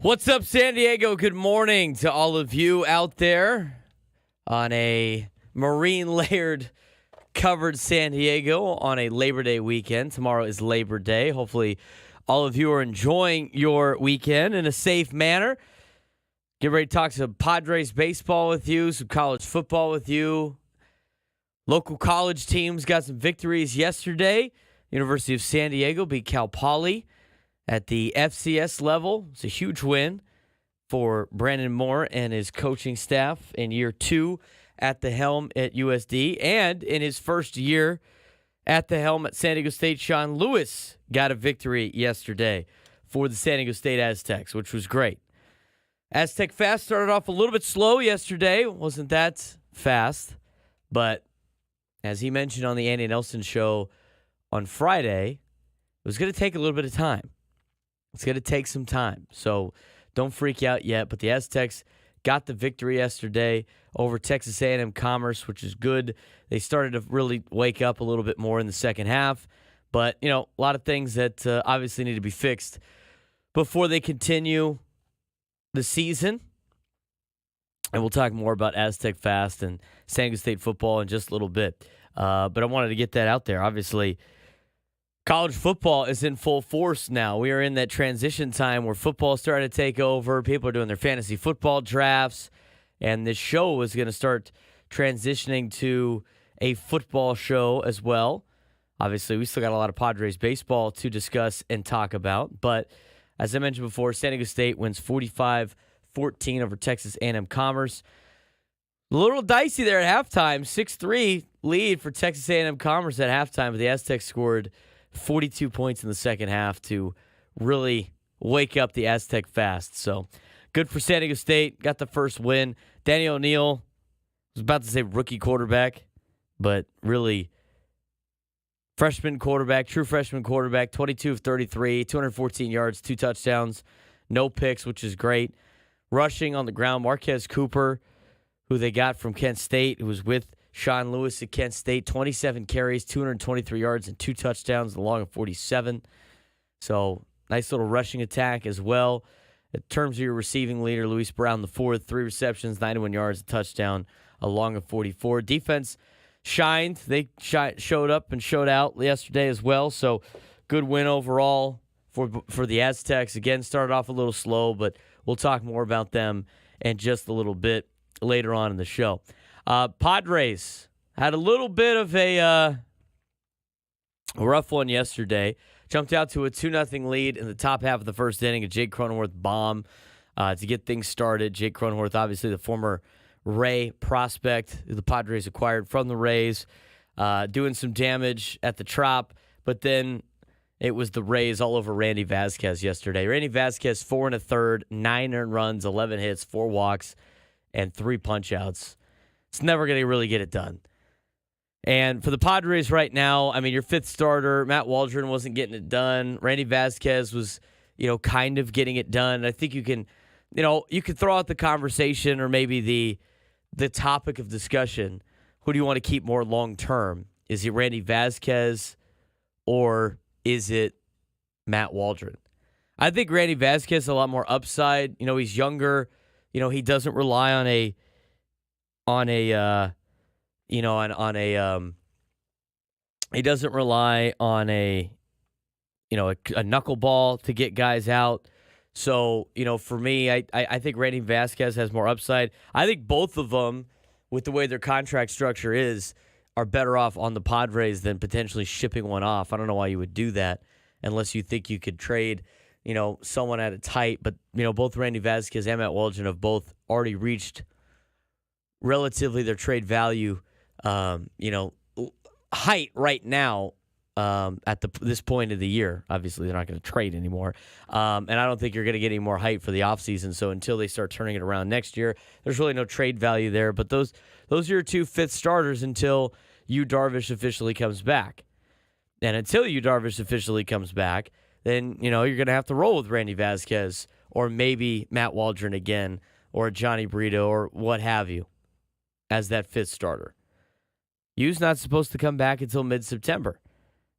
What's up, San Diego? Good morning to all of you out there on a marine-layered covered San Diego on a Labor Day weekend. Tomorrow is Labor Day. Hopefully, all of you are enjoying your weekend in a safe manner. Get ready to talk some Padres baseball with you, some college football with you. Local college teams got some victories yesterday. University of San Diego beat Cal Poly at the FCS level. It's a huge win for Brandon Moore and his coaching staff in year 2 at the helm at USD. And in his first year at the helm at San Diego State, Sean Lewis got a victory yesterday for the San Diego State Aztecs, which was great. Aztec Fast started off a little bit slow yesterday. Wasn't that fast. But as he mentioned on the Andy Nelson show on Friday, it was going to take a little bit of time. It's going to take some time. So don't freak out yet. But the Aztecs got the victory yesterday over Texas A&M Commerce, which is good. They started to really wake up a little bit more in the second half. But, you know, a lot of things that obviously need to be fixed before they continue the season. And we'll talk more about Aztec Fast and San Diego State football in just a little bit. But I wanted to get that out there. Obviously, college football is in full force now. We are in that transition time where football started to take over. People are doing their fantasy football drafts. And this show is going to start transitioning to a football show as well. Obviously, we still got a lot of Padres baseball to discuss and talk about. But as I mentioned before, San Diego State wins 45-14 over Texas A&M Commerce. A little dicey there at halftime. 6-3 lead for Texas A&M Commerce at halftime. But the Aztecs scored 42 points in the second half to really wake up the Aztec Fast. So good for San Diego State. Got the first win. Danny O'Neal, was about to say rookie quarterback, but really freshman quarterback, true freshman quarterback, 22 of 33, 214 yards, 2 touchdowns, no picks, which is great. Rushing on the ground, Marquez Cooper, who they got from Kent State, who was with Sean Lewis at Kent State, 27 carries, 223 yards, and 2 touchdowns, along with 47. So nice little rushing attack as well. In terms of your receiving leader, Luis Brown, the 4th, 3 receptions, 91 yards, a touchdown, along with 44. Defense shined. They showed up and showed out yesterday as well. So good win overall for the Aztecs. Again, started off a little slow, but we'll talk more about them in just a little bit later on in the show. Padres had a little bit of a rough one yesterday. Jumped out to a 2-0 lead in the top half of the first inning. A Jake Cronenworth bomb to get things started. Jake Cronenworth, obviously the former Ray prospect who the Padres acquired from the Rays, doing some damage at the Trop. But then it was the Rays all over Randy Vasquez yesterday. Randy Vasquez, 4 1/3, 9 earned runs, 11 hits, 4 walks, and 3 punch-outs. It's never going to really get it done. And for the Padres right now, I mean, your 5th starter, Matt Waldron, wasn't getting it done. Randy Vasquez was, kind of getting it done. I think you can throw out the conversation or maybe the topic of discussion. Who do you want to keep more long-term? Is it Randy Vasquez or is it Matt Waldron? I think Randy Vasquez has a lot more upside. He's younger. He doesn't rely on a he doesn't rely on a knuckleball to get guys out. So, for me, I think Randy Vasquez has more upside. I think both of them, with the way their contract structure is, are better off on the Padres than potentially shipping one off. I don't know why you would do that unless you think you could trade, someone at its height. But, both Randy Vasquez and Matt Waldron have both already reached relatively their trade value, height right now at this point of the year. Obviously, they're not going to trade anymore. And I don't think you're going to get any more height for the offseason. So until they start turning it around next year, there's really no trade value there. But those are your 2 5th starters until Yu Darvish officially comes back. And until Yu Darvish officially comes back, then, you're going to have to roll with Randy Vasquez or maybe Matt Waldron again or Johnny Brito or what have you as that 5th starter. Yu's not supposed to come back until mid-September.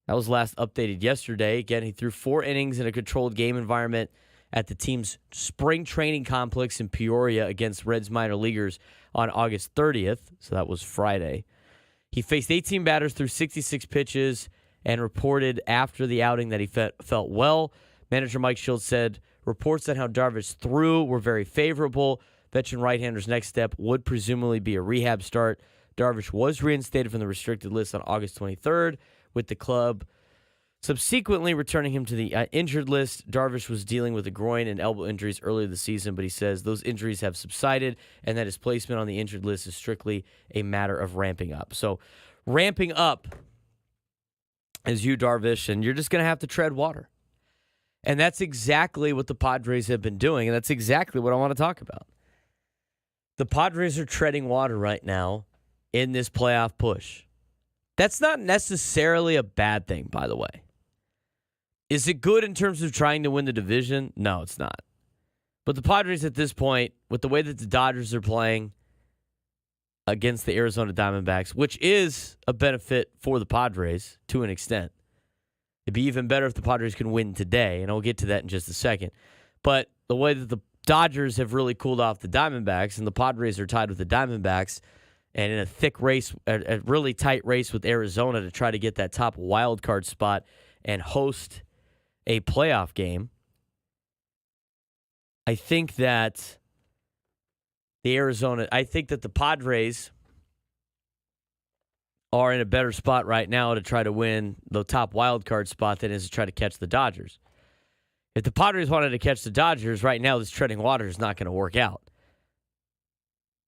That was last updated yesterday. Again, he threw 4 innings in a controlled game environment at the team's spring training complex in Peoria against Reds minor leaguers on August 30th. So that was Friday. He faced 18 batters through 66 pitches and reported after the outing that he felt well. Manager Mike Schultz said reports on how Darvish threw were very favorable. Veteran right-hander's next step would presumably be a rehab start. Darvish was reinstated from the restricted list on August 23rd, with the club subsequently returning him to the injured list. Darvish was dealing with the groin and elbow injuries earlier this season, but he says those injuries have subsided and that his placement on the injured list is strictly a matter of ramping up. So ramping up is you, Darvish, and you're just going to have to tread water. And that's exactly what the Padres have been doing, and that's exactly what I want to talk about. The Padres are treading water right now in this playoff push. That's not necessarily a bad thing, by the way. Is it good in terms of trying to win the division? No, it's not. But the Padres at this point, with the way that the Dodgers are playing against the Arizona Diamondbacks, which is a benefit for the Padres to an extent. It'd be even better if the Padres can win today, and I'll get to that in just a second. But the way that the Dodgers have really cooled off the Diamondbacks, and the Padres are tied with the Diamondbacks, and in a thick race, a really tight race with Arizona to try to get that top wild card spot and host a playoff game, I think that the Padres are in a better spot right now to try to win the top wild card spot than is to try to catch the Dodgers. If the Padres wanted to catch the Dodgers right now, this treading water is not going to work out.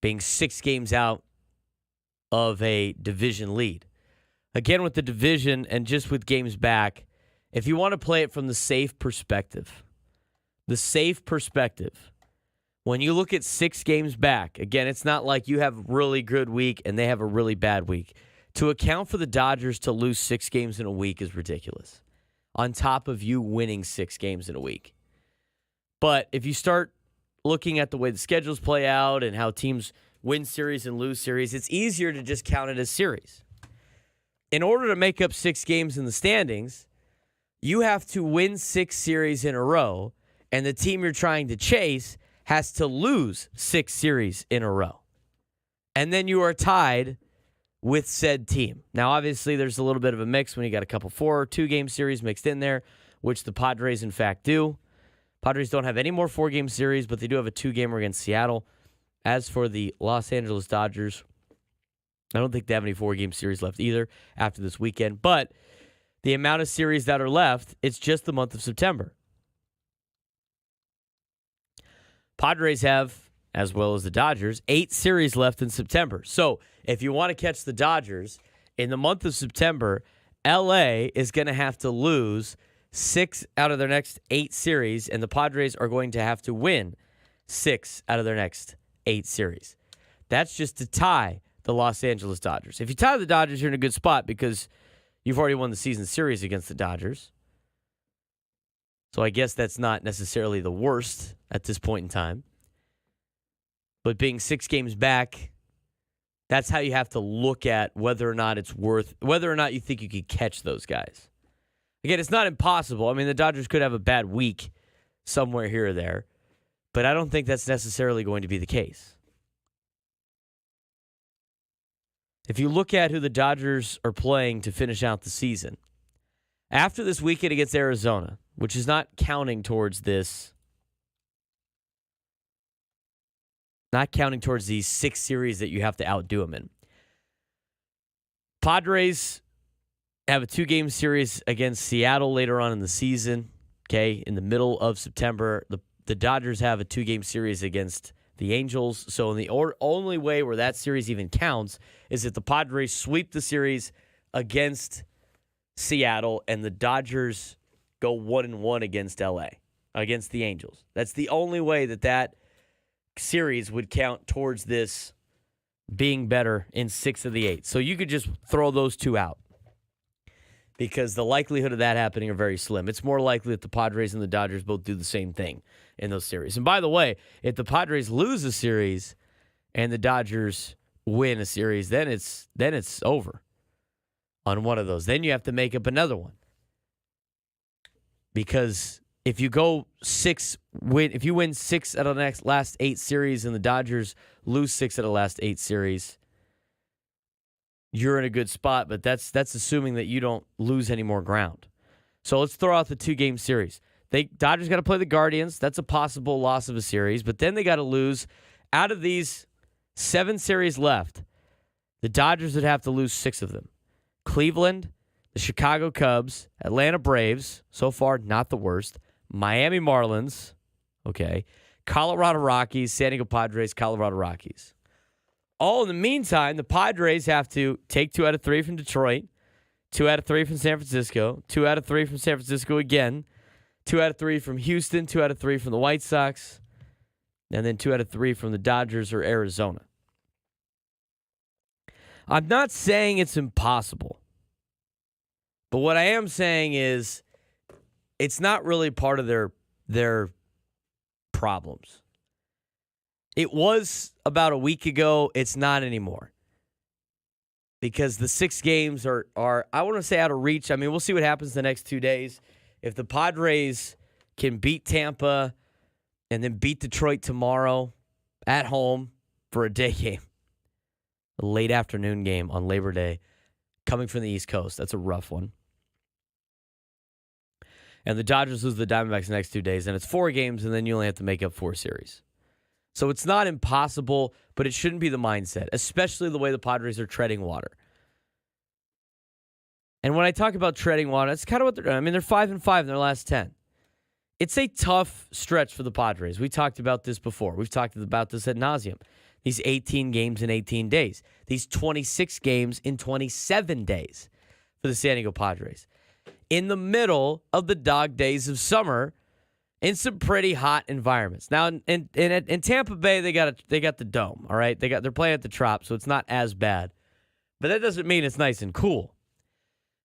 Being 6 games out of a division lead. Again, with the division and just with games back, if you want to play it from the safe perspective, when you look at 6 games back, again, it's not like you have a really good week and they have a really bad week. To account for the Dodgers to lose 6 games in a week is ridiculous, on top of you winning 6 games in a week. But if you start looking at the way the schedules play out and how teams win series and lose series, it's easier to just count it as series. In order to make up 6 games in the standings, you have to win 6 series in a row, and the team you're trying to chase has to lose 6 series in a row. And then you are tied with said team. Now, obviously, there's a little bit of a mix when you got a couple 4 or 2-game series mixed in there, which the Padres, in fact, do. Padres don't have any more 4-game series, but they do have a 2-gamer against Seattle. As for the Los Angeles Dodgers, I don't think they have any 4-game series left either after this weekend. But the amount of series that are left, it's just the month of September. Padres have, as well as the Dodgers, 8 series left in September. So if you want to catch the Dodgers, in the month of September, LA is going to have to lose 6 out of their next 8 series, and the Padres are going to have to win 6 out of their next 8 series. That's just to tie the Los Angeles Dodgers. If you tie the Dodgers, you're in a good spot because you've already won the season series against the Dodgers. So I guess that's not necessarily the worst at this point in time. But being 6 games back, that's how you have to look at whether or not you think you could catch those guys. Again, it's not impossible. I mean, the Dodgers could have a bad week somewhere here or there, but I don't think that's necessarily going to be the case. If you look at who the Dodgers are playing to finish out the season, after this weekend against Arizona, which is not counting towards this, not counting towards these 6 series that you have to outdo them in. Padres have a 2-game series against Seattle later on in the season, okay, in the middle of September. The Dodgers have a 2-game series against the Angels. So in the only way where that series even counts is if the Padres sweep the series against Seattle and the Dodgers go 1-1 against against the Angels. That's the only way that series would count towards this being better in 6 of the 8. So you could just throw those 2 out because the likelihood of that happening are very slim. It's more likely that the Padres and the Dodgers both do the same thing in those series. And by the way, if the Padres lose a series and the Dodgers win a series, then it's over on one of those. Then you have to make up another one. Because if you win 6 out of the last 8 series and the Dodgers lose 6 out of the last 8 series, you're in a good spot, but that's assuming that you don't lose any more ground. So let's throw out the 2-game series. Dodgers got to play the Guardians. That's a possible loss of a series, but then they got to lose. Out of these 7 series left, the Dodgers would have to lose 6 of them. Cleveland, the Chicago Cubs, Atlanta Braves, so far not the worst, Miami Marlins, okay, Colorado Rockies, San Diego Padres, Colorado Rockies. All in the meantime, the Padres have to take 2 out of 3 from Detroit, 2 out of 3 from San Francisco, 2 out of 3 from San Francisco again, 2 out of 3 from Houston, 2 out of 3 from the White Sox, and then 2 out of 3 from the Dodgers or Arizona. I'm not saying it's impossible, but what I am saying is it's not really part of their problems. It was about a week ago. It's not anymore. Because the 6 games are I want to say out of reach. I mean, we'll see what happens the next 2 days. If the Padres can beat Tampa and then beat Detroit tomorrow at home for a day game, a late afternoon game on Labor Day, coming from the East Coast, that's a rough one. And the Dodgers lose the Diamondbacks the next 2 days, and it's 4 games, and then you only have to make up 4 series. So it's not impossible, but it shouldn't be the mindset, especially the way the Padres are treading water. And when I talk about treading water, that's kind of what they're doing. I mean, they're 5-5 in their last 10. It's a tough stretch for the Padres. We talked about this before. We've talked about this ad nauseum. These 18 games in 18 days. These 26 games in 27 days for the San Diego Padres. In the middle of the dog days of summer, in some pretty hot environments. Now, in Tampa Bay, they got the dome. All right, they're playing at the Trop, so it's not as bad. But that doesn't mean it's nice and cool.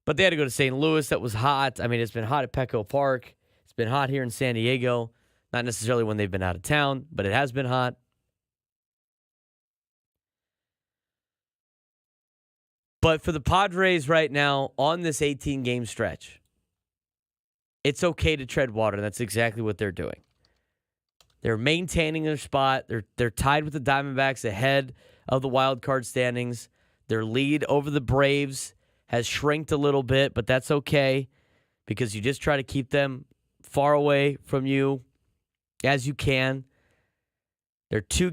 But they had to go to St. Louis. That was hot. I mean, it's been hot at Petco Park. It's been hot here in San Diego. Not necessarily when they've been out of town, but it has been hot. But for the Padres right now on this 18-game stretch, it's okay to tread water. That's exactly what they're doing. They're maintaining their spot. They're tied with the Diamondbacks ahead of the wild card standings. Their lead over the Braves has shrinked a little bit, but that's okay because you just try to keep them far away from you as you can. They're 4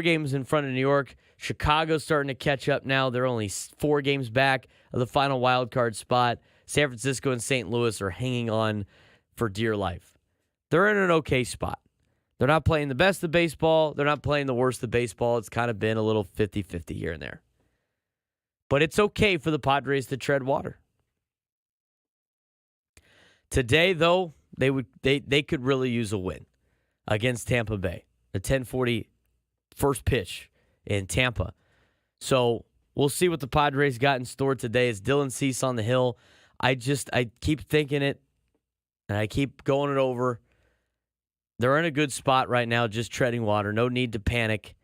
games in front of New York. Chicago's starting to catch up now. They're only 4 games back of the final wild card spot. San Francisco and St. Louis are hanging on for dear life. They're in an okay spot. They're not playing the best of baseball. They're not playing the worst of baseball. It's kind of been a little 50-50 here and there. But it's okay for the Padres to tread water. Today, though, they could really use a win against Tampa Bay. The 10:40 first pitch in Tampa. So we'll see what the Padres got in store today. It's Dylan Cease on the hill. I keep thinking it, and I keep going it over. They're in a good spot right now, just treading water. No need to panic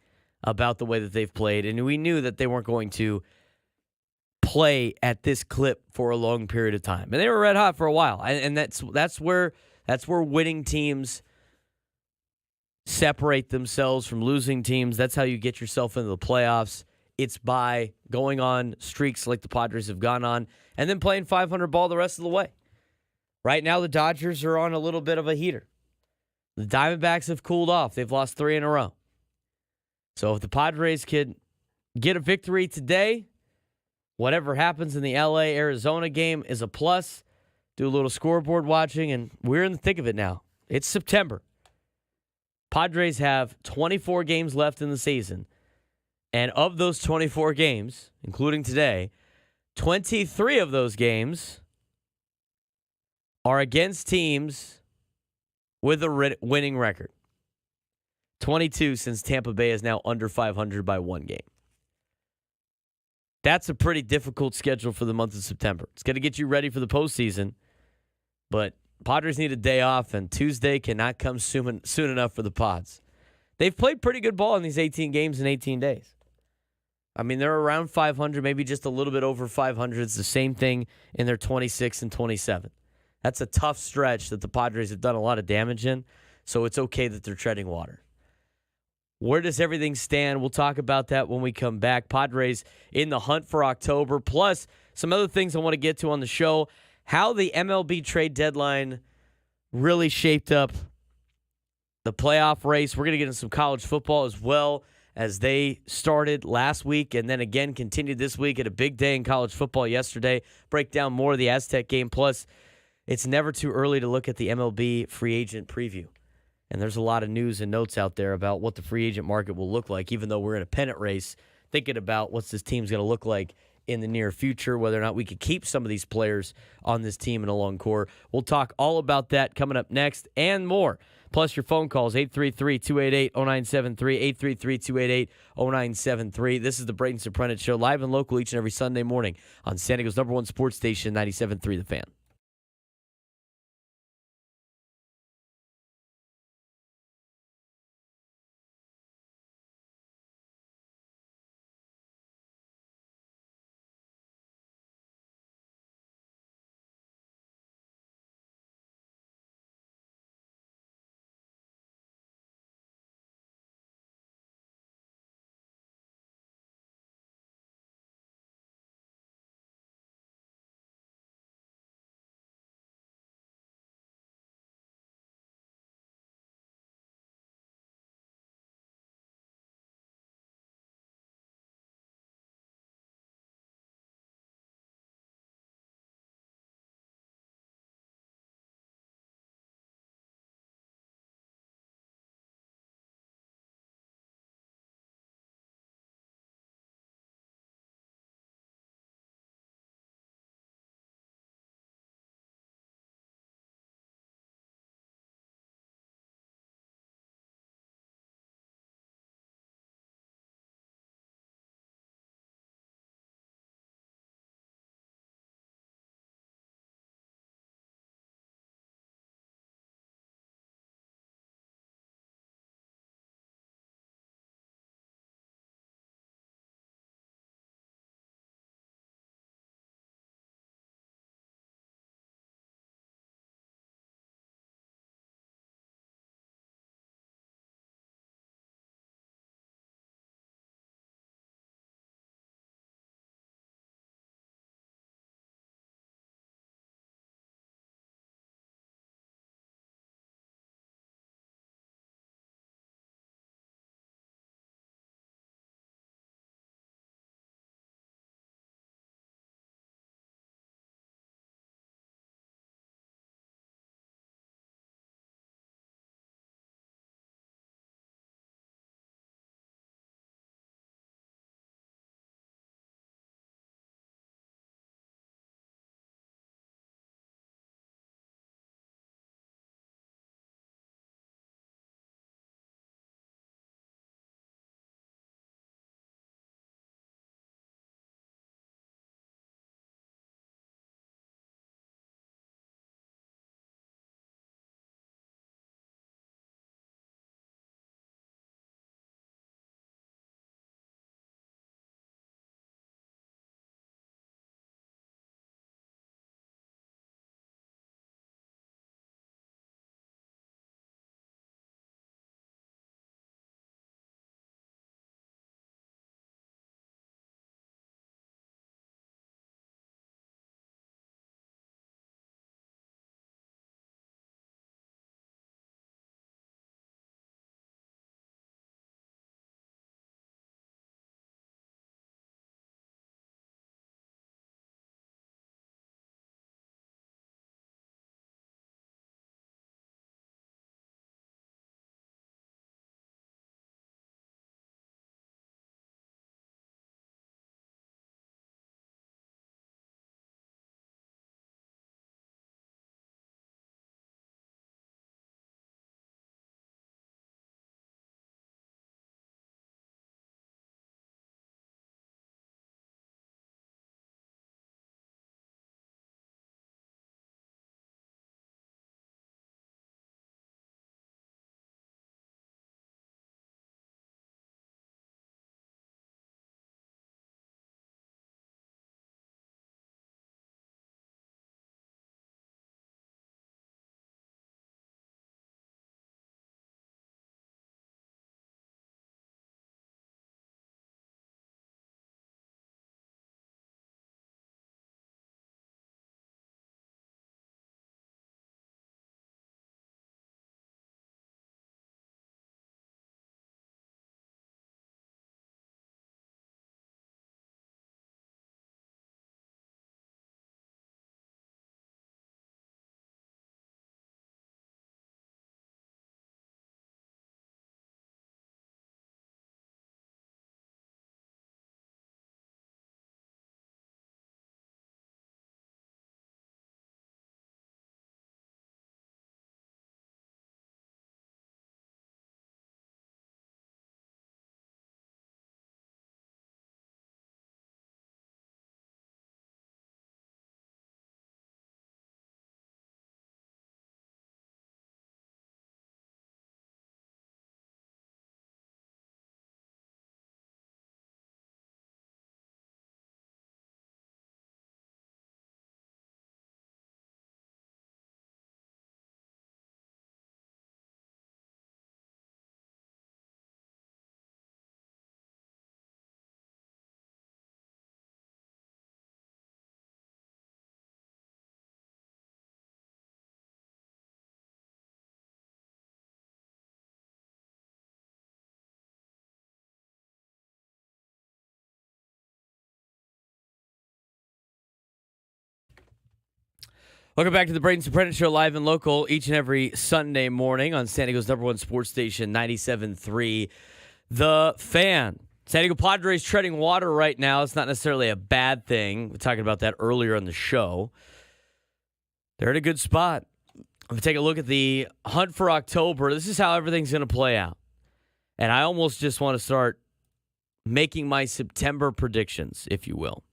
about the way that they've played. And we knew that they weren't going to play at this clip for a long period of time. And they were red hot for a while. And that's where winning teams separate themselves from losing teams. That's how you get yourself into the playoffs. It's by going on streaks like the Padres have gone on and then playing 500 ball the rest of the way. Right now, the Dodgers are on a little bit of a heater. The Diamondbacks have cooled off. They've lost 3 in a row. So if the Padres could get a victory today, whatever happens in the LA-Arizona game is a plus. Do a little scoreboard watching, and we're in the thick of it now. It's September. Padres have 24 games left in the season. And of those 24 games, including today, 23 of those games are against teams with a winning record. 22 since Tampa Bay is now under 500 by 1 game. That's a pretty difficult schedule for the month of September. It's going to get you ready for the postseason, but Padres need a day off, and Tuesday cannot come soon enough for the Pods. They've played pretty good ball in these 18 games in 18 days. I mean, they're around 500, maybe just a little bit over 500. It's the same thing in their 26 and 27. That's a tough stretch that the Padres have done a lot of damage in, so it's okay that they're treading water. Where does everything stand? We'll talk about that when we come back. Padres in the hunt for October, plus some other things I want to get to on the show. How the MLB trade deadline really shaped up the playoff race. We're going to get into some college football as well, as they started last week and then again continued this week at a big day in college football yesterday. Break down more of the Aztec game. Plus, it's never too early to look at the MLB free agent preview. And there's a lot of news and notes out there about what the free agent market will look like, even though we're in a pennant race, thinking about what's this team's going to look like in the near future, whether or not we could keep some of these players on this team in a long core. We'll talk all about that coming up next and more. Plus your phone calls, 833-288-0973, 833-288-0973. This is the Braden Surprenant Show, live and local each and every Sunday morning on San Diego's #1 sports station, 97.3 The Fan. Welcome back to the Braden Surprenant Show, live and local each and every Sunday morning on San Diego's #1 sports station, 97.3 The Fan. San Diego Padres treading water right now. It's not necessarily a bad thing. We're talking about that earlier in the show. They're in a good spot. If we take a look at the hunt for October, this is how everything's going to play out. And I almost just want to start making my September predictions, if you will.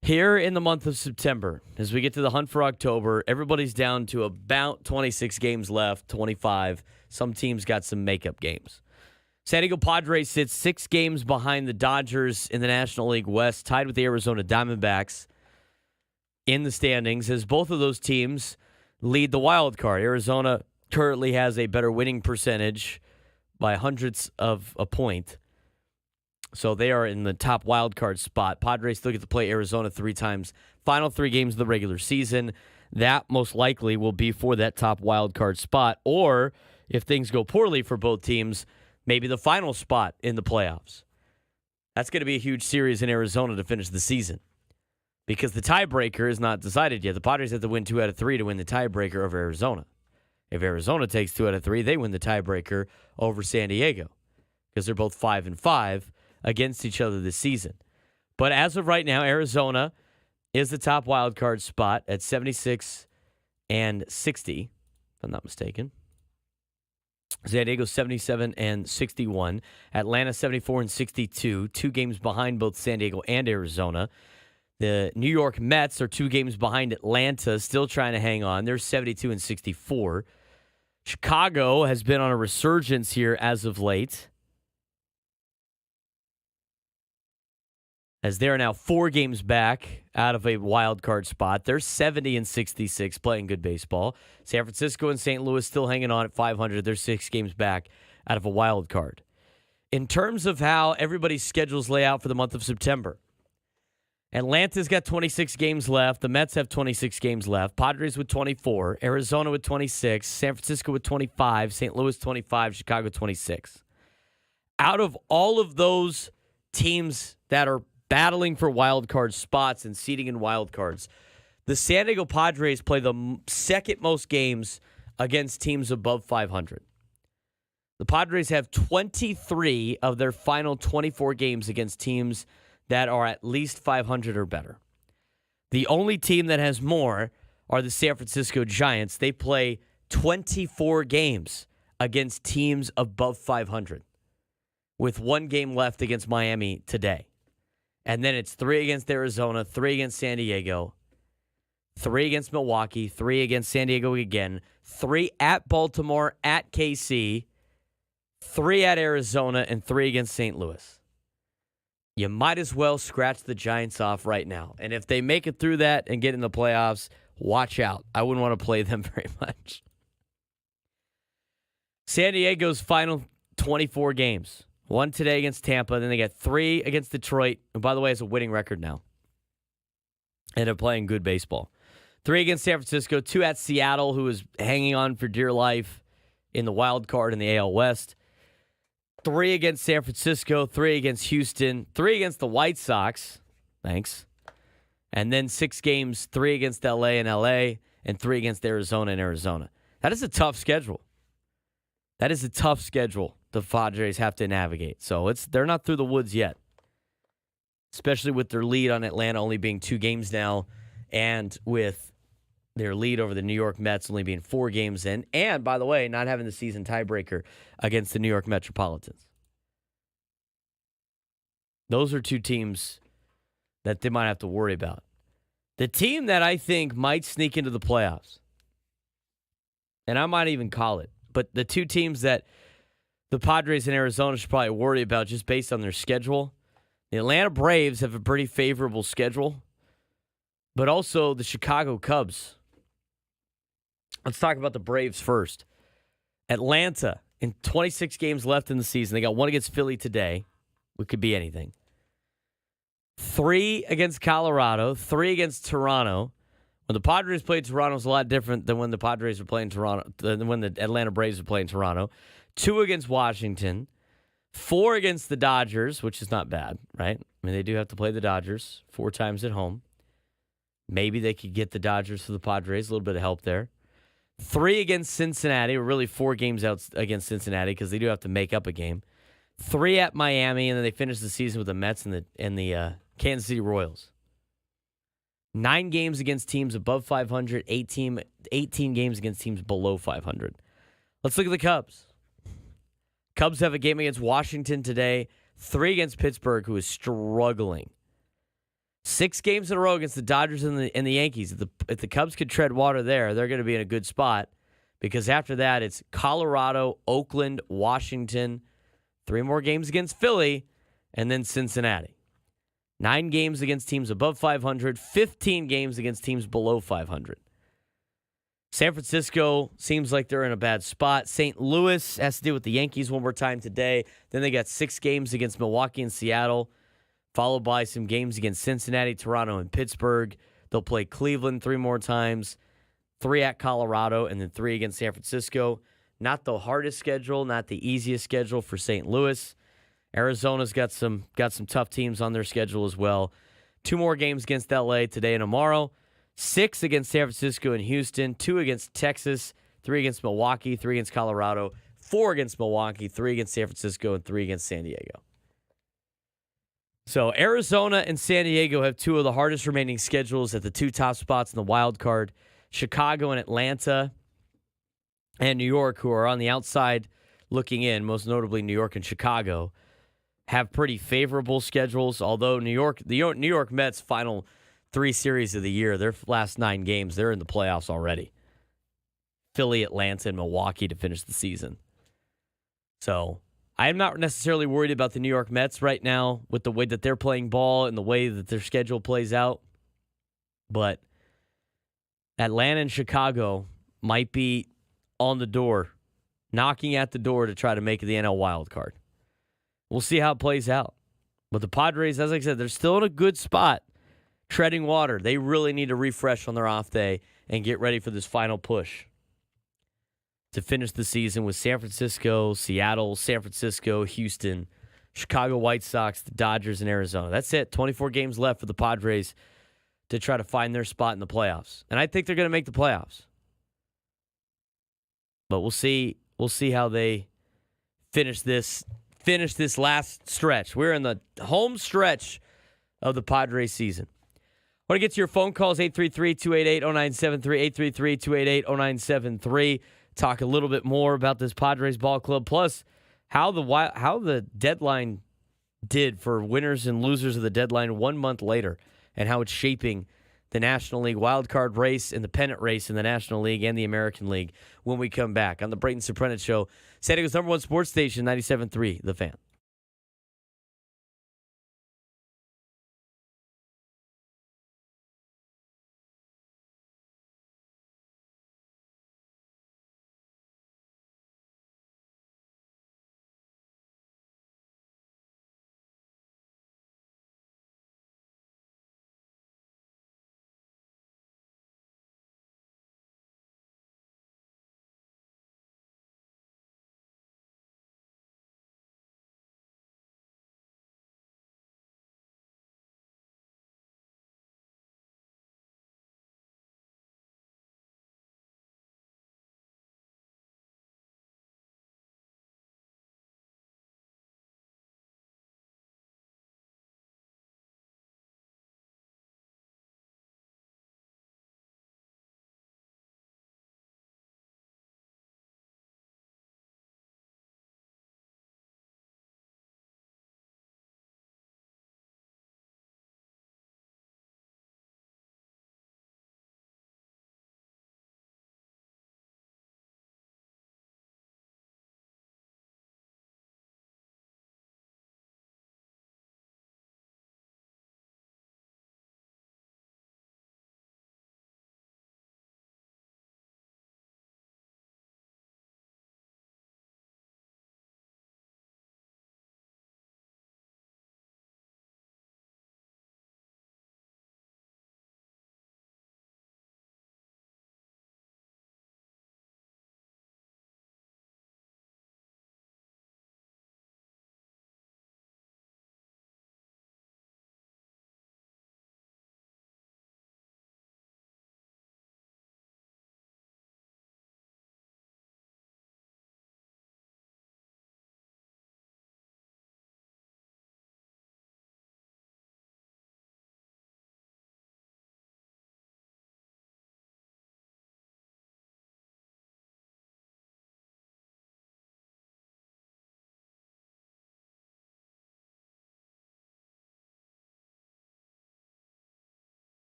Here in the month of September, as we get to the hunt for October, everybody's down to about 26 games left, 25. Some teams got some makeup games. San Diego Padres sits 6 games behind the Dodgers in the National League West, tied with the Arizona Diamondbacks in the standings, as both of those teams lead the wild card. Arizona currently has a better winning percentage by hundredths of a point. So they are in the top wild card spot. Padres still get to play Arizona 3 times. Final 3 games of the regular season. That most likely will be for that top wild card spot. Or if things go poorly for both teams, maybe the final spot in the playoffs. That's going to be a huge series in Arizona to finish the season, because the tiebreaker is not decided yet. The Padres have to win 2 out of 3 to win the tiebreaker over Arizona. If Arizona takes 2 out of 3, they win the tiebreaker over San Diego, because they're both 5-5 against each other this season. But as of right now, Arizona is the top wild card spot at 76 and 60, if I'm not mistaken. San Diego 77 and 61. Atlanta 74 and 62, 2 games behind both San Diego and Arizona. The New York Mets are 2 games behind Atlanta, still trying to hang on. They're 72 and 64. Chicago has been on a resurgence here as of late, as they're now 4 games back out of a wild card spot. They're 70 and 66, playing good baseball. San Francisco and St. Louis still hanging on at 500. They're 6 games back out of a wild card. In terms of how everybody's schedules lay out for the month of September, Atlanta's got 26 games left. The Mets have 26 games left. Padres with 24. Arizona with 26. San Francisco with 25. St. Louis 25. Chicago 26. Out of all of those teams that are battling for wild card spots and seeding in wild cards, the San Diego Padres play the second most games against teams above 500. The Padres have 23 of their final 24 games against teams that are at least 500 or better. The only team that has more are the San Francisco Giants. They play 24 games against teams above 500, with 1 game left against Miami today. And then it's 3 against Arizona, 3 against San Diego, 3 against Milwaukee, 3 against San Diego again, 3 at Baltimore, at KC, 3 at Arizona, and 3 against St. Louis. You might as well scratch the Giants off right now. And if they make it through that and get in the playoffs, watch out. I wouldn't want to play them very much. San Diego's final 24 games. 1 today against Tampa. Then they got 3 against Detroit. And by the way, it's a winning record now. And they're playing good baseball. 3 against San Francisco. 2 at Seattle, who is hanging on for dear life in the wild card in the AL West. 3 against San Francisco. 3 against Houston. 3 against the White Sox. Thanks. And then 6 games. 3 against LA and LA. And 3 against Arizona and Arizona. That is a tough schedule. That is a tough schedule the Padres have to navigate. So they're not through the woods yet, especially with their lead on Atlanta only being 2 games now, and with their lead over the New York Mets only being 4 games in, and, by the way, not having the season tiebreaker against the New York Metropolitans. Those are 2 teams that they might have to worry about. The team that I think might sneak into the playoffs, and I might even call it, but the 2 teams that the Padres and Arizona should probably worry about just based on their schedule. The Atlanta Braves have a pretty favorable schedule, but also the Chicago Cubs. Let's talk about the Braves first. Atlanta, in 26 games left in the season, they got 1 against Philly today, which could be anything. 3 against Colorado, 3 against Toronto. When the Padres played Toronto, it's a lot different than when the Padres were playing Toronto, than when the Atlanta Braves were playing Toronto. 2 against Washington, 4 against the Dodgers, which is not bad, right? I mean, they do have to play the Dodgers 4 times at home. Maybe they could get the Dodgers for the Padres. A little bit of help there. 3 against Cincinnati, or really 4 games out against Cincinnati because they do have to make up a game. 3 at Miami, and then they finish the season with the Mets and the Kansas City Royals. 9 games against teams above 500, 18 games against teams below 500. Let's look at the Cubs. Cubs have a game against Washington today, 3 against Pittsburgh, who is struggling. 6 games in a row against the Dodgers and the Yankees. If the Cubs could tread water there, they're going to be in a good spot because after that, it's Colorado, Oakland, Washington, 3 more games against Philly, and then Cincinnati. 9 games against teams above 500, 15 games against teams below 500. San Francisco seems like they're in a bad spot. St. Louis has to deal with the Yankees one more time today. Then they got 6 games against Milwaukee and Seattle, followed by some games against Cincinnati, Toronto, and Pittsburgh. They'll play Cleveland 3 more times, 3 at Colorado, and then 3 against San Francisco. Not the hardest schedule, not the easiest schedule for St. Louis. Arizona's got some tough teams on their schedule as well. 2 more games against LA today and tomorrow. 6 against San Francisco and Houston. 2 against Texas. 3 against Milwaukee. 3 against Colorado. 4 against Milwaukee. 3 against San Francisco. And 3 against San Diego. So Arizona and San Diego have 2 of the hardest remaining schedules at the 2 top spots in the wild card. Chicago and Atlanta and New York, who are on the outside looking in, most notably New York and Chicago, have pretty favorable schedules, although the New York Mets' final 3 series of the year, their last 9 games, they're in the playoffs already. Philly, Atlanta, and Milwaukee to finish the season. So I'm not necessarily worried about the New York Mets right now with the way that they're playing ball and the way that their schedule plays out. But Atlanta and Chicago might be on the door, knocking at the door to try to make the NL wild card. We'll see how it plays out. But the Padres, as I said, they're still in a good spot, treading water. They really need to refresh on their off day and get ready for this final push to finish the season with San Francisco, Seattle, San Francisco, Houston, Chicago White Sox, the Dodgers, and Arizona. That's it. 24 games left for the Padres to try to find their spot in the playoffs. And I think they're going to make the playoffs. But we'll see. We'll see how they finish this last stretch. We're in the home stretch of the Padres season. I want to get to your phone calls, 833-288-0973, 833-288-0973. Talk a little bit more about this Padres ball club, plus how the deadline did for winners and losers of the deadline 1 month later, and how it's shaping the National League wildcard race and the pennant race in the National League and the American League when we come back on the Braden Surprenant Show, San Diego's #1 sports station, 97.3 The Fan.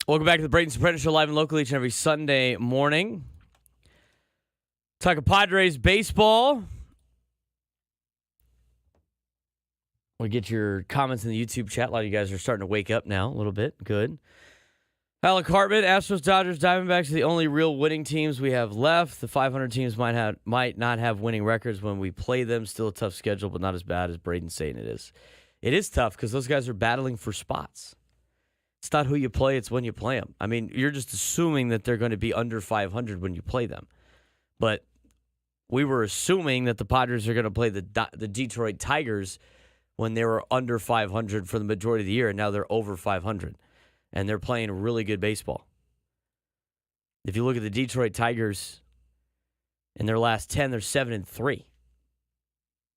Welcome back to the Braden Surprenant Show, live and local each and every Sunday morning. Talking Padres baseball. We'll get your comments in the YouTube chat. A lot of you guys are starting to wake up now a little bit. Good. Alec Hartman, Astros, Dodgers, Diamondbacks are the only real winning teams we have left. The 500 teams might not have winning records when we play them. Still a tough schedule, but not as bad as Braden's saying it is. It is tough because those guys are battling for spots. It's not who you play, it's when you play them. I mean, you're just assuming that they're going to be under 500 when you play them. But we were assuming that the Padres are going to play the Detroit Tigers when they were under 500 for the majority of the year, and now they're over 500. And they're playing really good baseball. If you look at the Detroit Tigers, in their last 10, they're 7-3.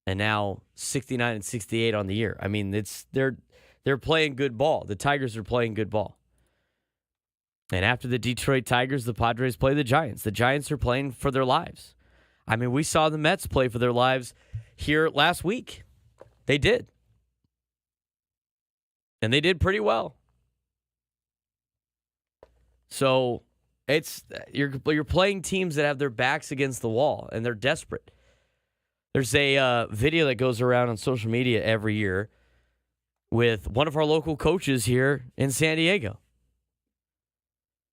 And now 69-68 on the year. I mean, they're playing good ball. The Tigers are playing good ball. And after the Detroit Tigers, the Padres play the Giants. The Giants are playing for their lives. I mean, we saw the Mets play for their lives here last week. They did. And they did pretty well. So you're playing teams that have their backs against the wall, and they're desperate. There's a video that goes around on social media every year with one of our local coaches here in San Diego.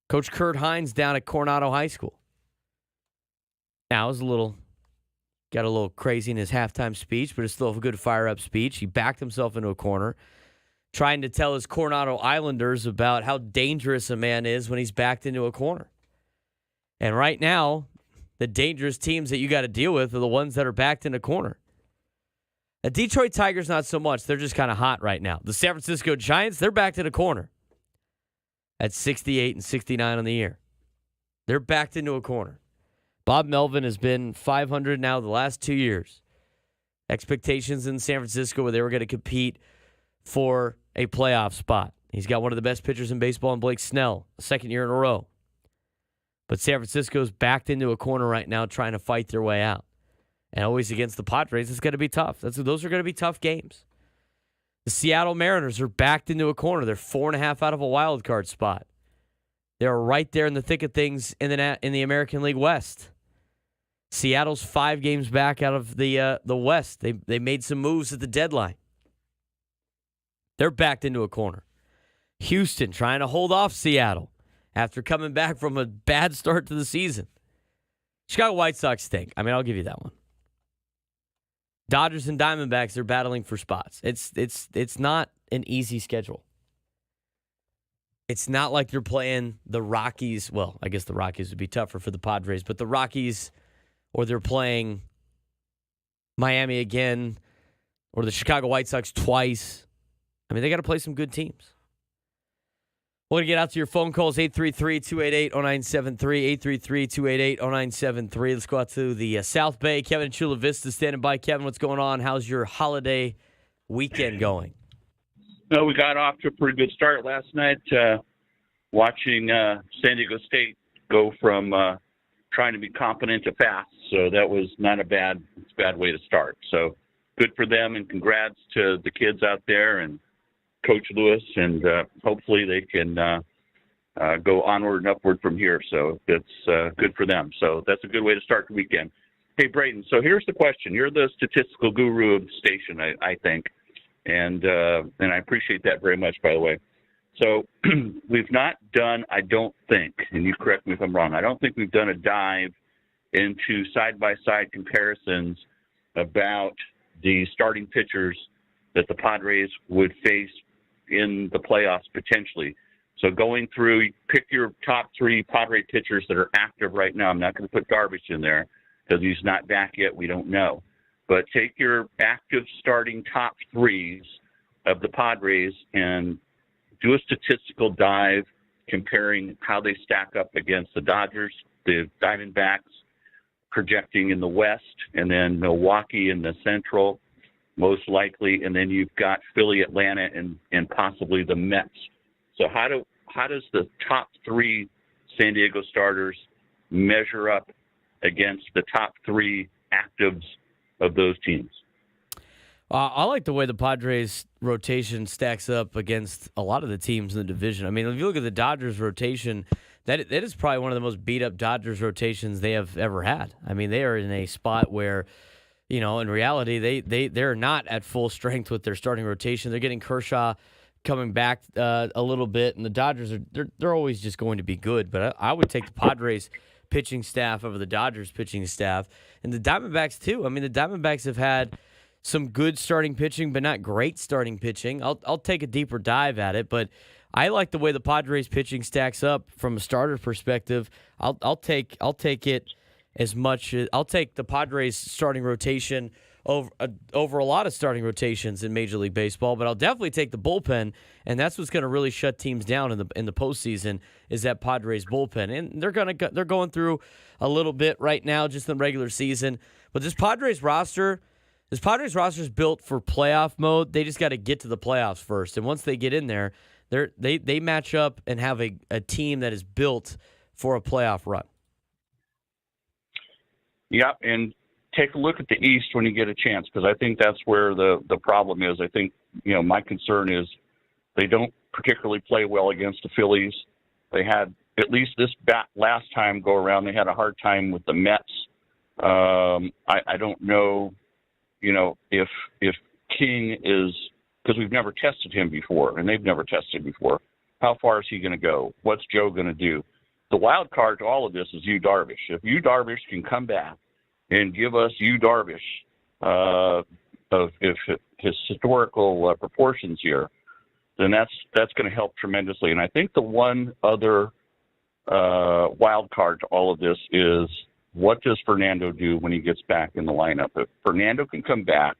Coach Kurt Hines down at Coronado High School. Now, it was got a little crazy in his halftime speech, but it's still a good fire-up speech. He backed himself into a corner, trying to tell his Coronado Islanders about how dangerous a man is when he's backed into a corner. And right now, the dangerous teams that you got to deal with are the ones that are backed in a corner. The Detroit Tigers, not so much. They're just kind of hot right now. The San Francisco Giants, they're backed in a corner at 68-69 on the year. They're backed into a corner. Bob Melvin has been 500 now the last 2 years. Expectations in San Francisco where they were going to compete for a playoff spot. He's got one of the best pitchers in baseball in Blake Snell, a second year in a row. But San Francisco's backed into a corner right now trying to fight their way out. And always against the Padres, it's going to be tough. Those are going to be tough games. The Seattle Mariners are backed into a corner. They're 4.5 out of a wild card spot. They're right there in the thick of things in the American League West. Seattle's 5 games back out of the West. They made some moves at the deadline. They're backed into a corner. Houston trying to hold off Seattle after coming back from a bad start to the season. Chicago White Sox stink. I mean, I'll give you that one. Dodgers and Diamondbacks are battling for spots. It's not an easy schedule. It's not like you're playing the Rockies. Well, I guess the Rockies would be tougher for the Padres, but the Rockies, or they're playing Miami again, or the Chicago White Sox twice. I mean, they got to play some good teams. We're going to get out to your phone calls, 833-288-0973, 833-288-0973. Let's go out to the South Bay. Kevin in Chula Vista standing by. Kevin, what's going on? How's your holiday weekend going? No, we got off to a pretty good start last night, watching San Diego State go from trying to be competent to fast. So that was not a bad way to start. So good for them, and congrats to the kids out there and Coach Lewis, and hopefully they can go onward and upward from here. So it's good for them. So that's a good way to start the weekend. Hey, Braden, so here's the question. You're the statistical guru of the station, I think, and I appreciate that very much, by the way. So we've not done, I don't think, and you correct me if I'm wrong, I don't think we've done a dive into side-by-side comparisons about the starting pitchers that the Padres would face in the playoffs potentially. So going through, pick your top 3 Padre pitchers that are active right now. I'm not going to put Darvish in there because he's not back yet. We don't know. But take your active starting top 3s of the Padres and do a statistical dive comparing how they stack up against the Dodgers, the Diamondbacks, projecting in the West, and then Milwaukee in the Central, most likely, and then you've got Philly, Atlanta, and possibly the Mets. So how does the top 3 San Diego starters measure up against the top 3 actives of those teams? I like the way the Padres rotation stacks up against a lot of the teams in the division. I mean, if you look at the Dodgers rotation, that is probably one of the most beat up Dodgers rotations they have ever had. I mean, they are in a spot where, in reality, they're not at full strength with their starting rotation. They're getting Kershaw coming back a little bit, and the Dodgers they're always just going to be good. But I would take the Padres pitching staff over the Dodgers pitching staff, and the Diamondbacks too. I mean, the Diamondbacks have had some good starting pitching, but not great starting pitching. I'll take a deeper dive at it, but I like the way the Padres pitching stacks up from a starter perspective. I'll take it as much. I'll take the Padres starting rotation over a lot of starting rotations in Major League Baseball, but I'll definitely take the bullpen, and that's what's going to really shut teams down in the postseason is that Padres bullpen, and they're going through a little bit right now just in the regular season, but this Padres roster is built for playoff mode. They just got to get to the playoffs first, and once they get in there, they match up and have a team that is built for a playoff run. Yeah, and take a look at the East when you get a chance, because I think that's where the problem is. I think, my concern is they don't particularly play well against the Phillies. They had, at least this last time go around, they had a hard time with the Mets. I don't know, if King is, because we've never tested him before, and they've never tested before. How far is he going to go? What's Joe going to do? The wild card to all of this is Yu Darvish. If Yu Darvish can come back and give us Yu Darvish of his historical proportions here, then that's going to help tremendously. And I think the one other wild card to all of this is, what does Fernando do when he gets back in the lineup? If Fernando can come back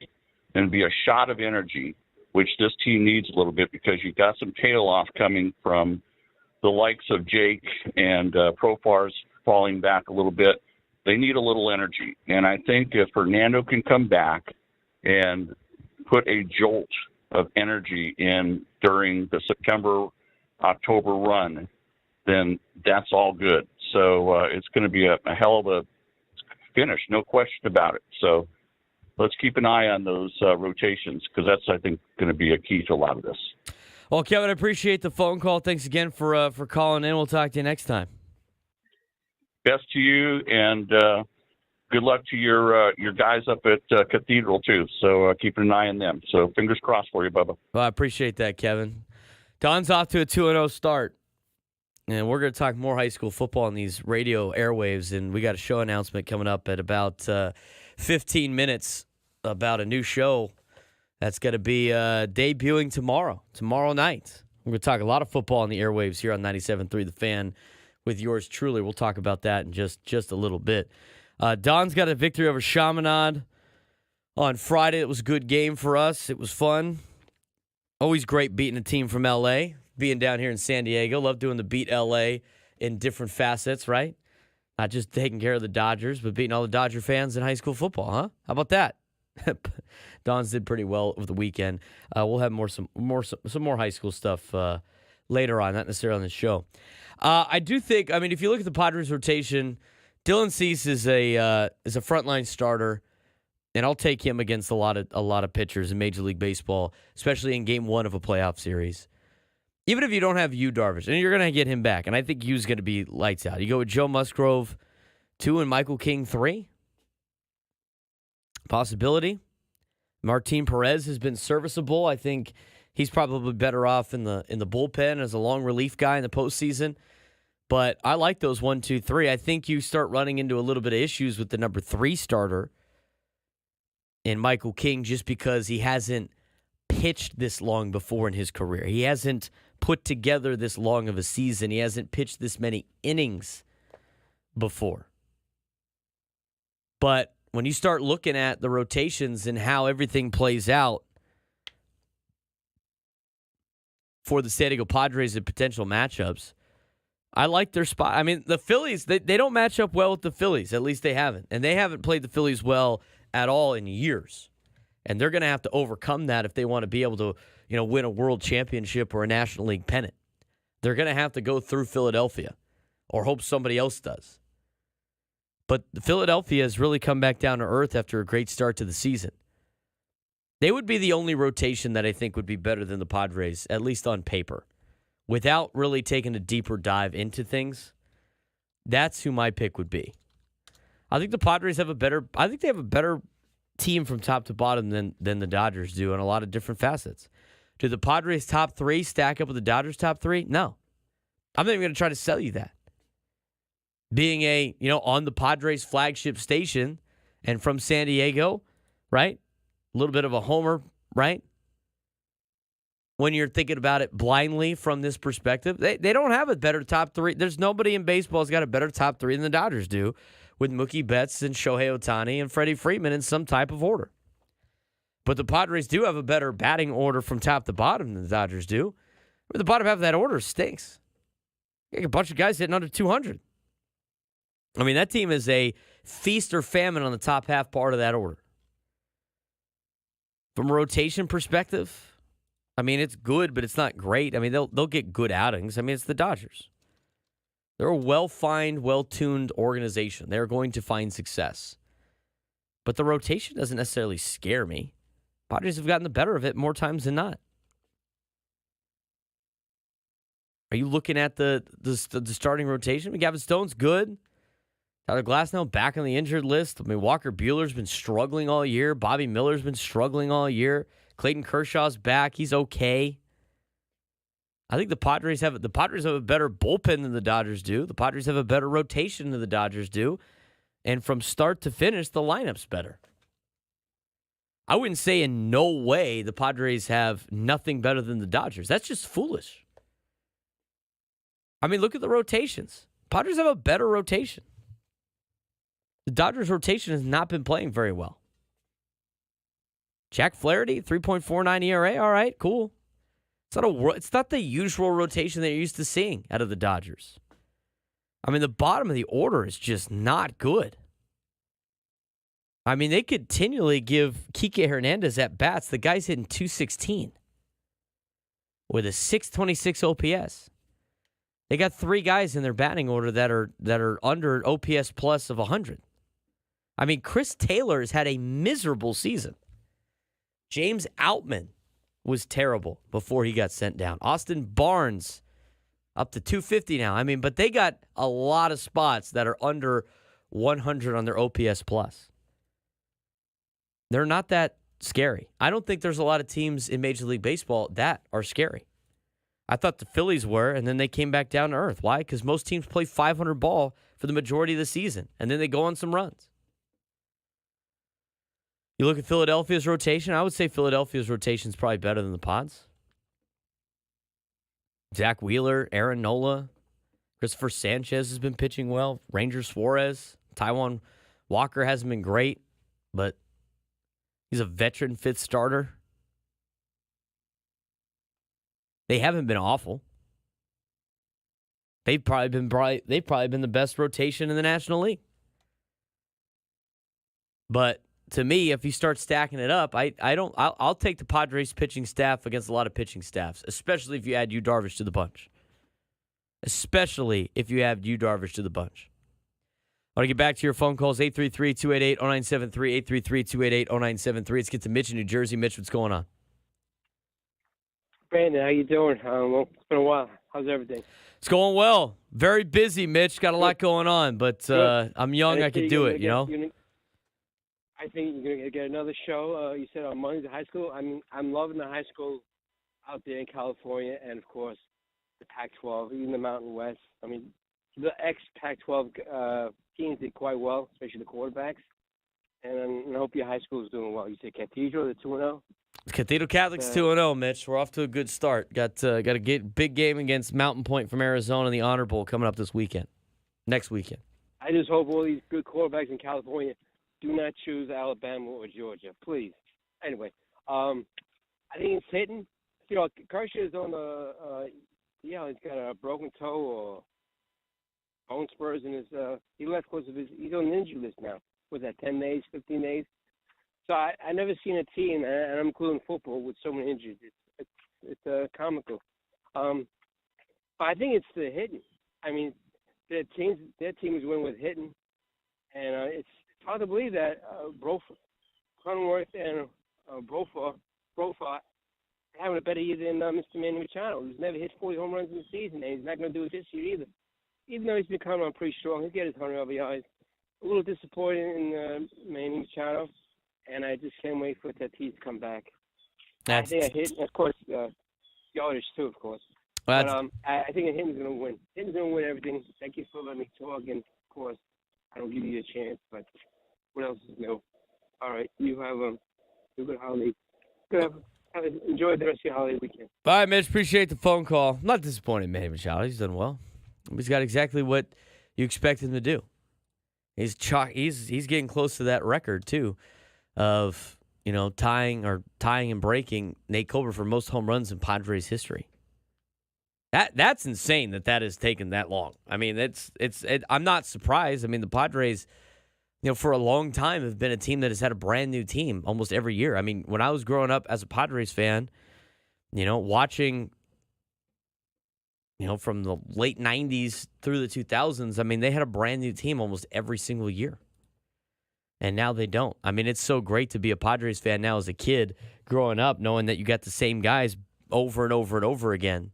and be a shot of energy, which this team needs a little bit, because you've got some tail off coming from the likes of Jake and Profar's falling back a little bit. They need a little energy. And I think if Fernando can come back and put a jolt of energy in during the September-October run, then that's all good. So it's going to be a hell of a finish, no question about it. So let's keep an eye on those rotations, because that's, I think, going to be a key to a lot of this. Well, Kevin, I appreciate the phone call. Thanks again for calling in. We'll talk to you next time. Best to you, and good luck to your guys up at Cathedral, too. So keep an eye on them. So fingers crossed for you, Bubba. Well, I appreciate that, Kevin. Don's off to a 2-0 start. And we're going to talk more high school football on these radio airwaves. And we got a show announcement coming up at about 15 minutes about a new show that's going to be debuting tomorrow night. We're going to talk a lot of football on the airwaves here on 97.3 The Fan with yours truly. We'll talk about that in just a little bit. Don's got a victory over Chaminade on Friday. It was a good game for us. It was fun. Always great beating a team from L.A., being down here in San Diego. Love doing the beat L.A. in different facets, right? Not just taking care of the Dodgers, but beating all the Dodger fans in high school football, huh? How about that? Don's did pretty well over the weekend. We'll have some more high school stuff later on, not necessarily on the show. I do think, I mean, if you look at the Padres rotation, Dylan Cease is a frontline starter, and I'll take him against a lot of pitchers in Major League Baseball, especially in Game 1 of a playoff series. Even if you don't have Yu Darvish, and you're going to get him back, and I think Yu's going to be lights out. You go with Joe Musgrove 2 and Michael King 3. Possibility. Martin Perez has been serviceable. I think he's probably better off in the bullpen as a long relief guy in the postseason. But I like those 1, 2, 3. I think you start running into a little bit of issues with the number 3 starter in Michael King, just because he hasn't pitched this long before in his career. He hasn't put together this long of a season. He hasn't pitched this many innings before. But when you start looking at the rotations and how everything plays out for the San Diego Padres and potential matchups, I like their spot. I mean, the Phillies, they don't match up well with the Phillies. At least they haven't. And they haven't played the Phillies well at all in years. And they're going to have to overcome that if they want to be able to, win a world championship or a National League pennant. They're going to have to go through Philadelphia or hope somebody else does. But Philadelphia has really come back down to earth after a great start to the season. They would be the only rotation that I think would be better than the Padres, at least on paper. Without really taking a deeper dive into things, that's who my pick would be. I think the Padres have a better team from top to bottom than the Dodgers do in a lot of different facets. Do the Padres' top three stack up with the Dodgers' top three? No. I'm not even going to try to sell you that. Being on the Padres flagship station and from San Diego, right? A little bit of a homer, right? When you're thinking about it blindly from this perspective, they don't have a better top three. There's nobody in baseball who's got a better top three than the Dodgers do, with Mookie Betts and Shohei Ohtani and Freddie Freeman in some type of order. But the Padres do have a better batting order from top to bottom than the Dodgers do. But the bottom half of that order stinks. You got a bunch of guys hitting under 200. I mean, that team is a feast or famine on the top half part of that order. From a rotation perspective, I mean, it's good, but it's not great. I mean, they'll get good outings. I mean, it's the Dodgers. They're a well-fined, well-tuned organization. They're going to find success. But the rotation doesn't necessarily scare me. Padres have gotten the better of it more times than not. Are you looking at the starting rotation? I mean, Gavin Stone's good. Tyler Glasnow back on the injured list. I mean, Walker Buehler's been struggling all year. Bobby Miller's been struggling all year. Clayton Kershaw's back. He's okay. I think the Padres have a better bullpen than the Dodgers do. The Padres have a better rotation than the Dodgers do. And from start to finish, the lineup's better. I wouldn't say in no way the Padres have nothing better than the Dodgers. That's just foolish. I mean, look at the rotations. Padres have a better rotation. The Dodgers' rotation has not been playing very well. Jack Flaherty, 3.49 ERA. All right, cool. It's not the usual rotation that you're used to seeing out of the Dodgers. I mean, the bottom of the order is just not good. I mean, they continually give Kike Hernandez at bats. The guy's hitting 216 with a 626 OPS. They got three guys in their batting order that are under OPS plus of 100. I mean, Chris Taylor has had a miserable season. James Outman was terrible before he got sent down. Austin Barnes up to 250 now. I mean, but they got a lot of spots that are under 100 on their OPS plus. They're not that scary. I don't think there's a lot of teams in Major League Baseball that are scary. I thought the Phillies were, and then they came back down to earth. Why? Because most teams play 500 ball for the majority of the season, and then they go on some runs. You look at Philadelphia's rotation, I would say Philadelphia's rotation is probably better than the Pods. Zach Wheeler, Aaron Nola, Christopher Sanchez has been pitching well. Ranger Suarez, Taijuan Walker hasn't been great, but he's a veteran fifth starter. They haven't been awful. They've probably been the best rotation in the National League. But to me, if you start stacking it up, I'll take the Padres pitching staff against a lot of pitching staffs, especially if you add Yu Darvish to the bunch. Especially if you add Yu Darvish to the bunch. I want to get back to your phone calls, 833-288-0973, 833-288-0973. Let's get to Mitch in New Jersey. Mitch, what's going on? Brandon, how you doing? Well, it's been a while. How's everything? It's going well. Very busy, Mitch. Got a lot going on, but I'm young. I can do it, you know? I think you're going to get another show. You said on Mondays at high school. I mean, I'm loving the high school out there in California and, of course, the Pac-12, even the Mountain West. I mean, the ex-Pac-12 teams did quite well, especially the quarterbacks. And I hope your high school is doing well. You said Cathedral, the 2-0? Cathedral Catholic's 2-0, Mitch. We're off to a good start. Got a big game against Mountain Point from Arizona in the Honor Bowl coming up next weekend. I just hope all these good quarterbacks in California do not choose Alabama or Georgia, please. Anyway, I think it's hitting. You know, Kershaw is on he's got a broken toe or bone spurs in his, he left because of he's on the injury list now. Was that 10 days, 15 days? So I never seen a team, and I'm including football, with so many injuries. It's comical. But I think it's the hitting. I mean, their team is winning with hitting, and it's hard to believe that both Cronenworth and Brofart having a better year than Mr. Manny Machado, who's never hit 40 home runs in the season, and he's not going to do it this year either. Even though he's been coming on pretty strong, he'll get his 100 RBIs. A little disappointed in Manny Machado, and I just can't wait for Tatis to come back. I think I hit, of course, yardage too, of course. But I think Hitton's going to win. Hitton's going to win everything. Thank you for letting me talk, and of course, I don't give you a chance, but what else is new? All right, you have a good holiday. Enjoy the rest of your holiday weekend. All right, Mitch, appreciate the phone call. I'm not disappointed in Manny Machado. He's done well. He's got exactly what you expect him to do. He's getting close to that record, too, of, tying and breaking Nate Colbert for most home runs in Padres history. That's insane that has taken that long. I mean, I'm not surprised. I mean, the Padres, for a long time have been a team that has had a brand new team almost every year. I mean, when I was growing up as a Padres fan, watching, from the late 90s through the 2000s, I mean, they had a brand new team almost every single year. And now they don't. I mean, it's so great to be a Padres fan now as a kid growing up, knowing that you got the same guys over and over and over again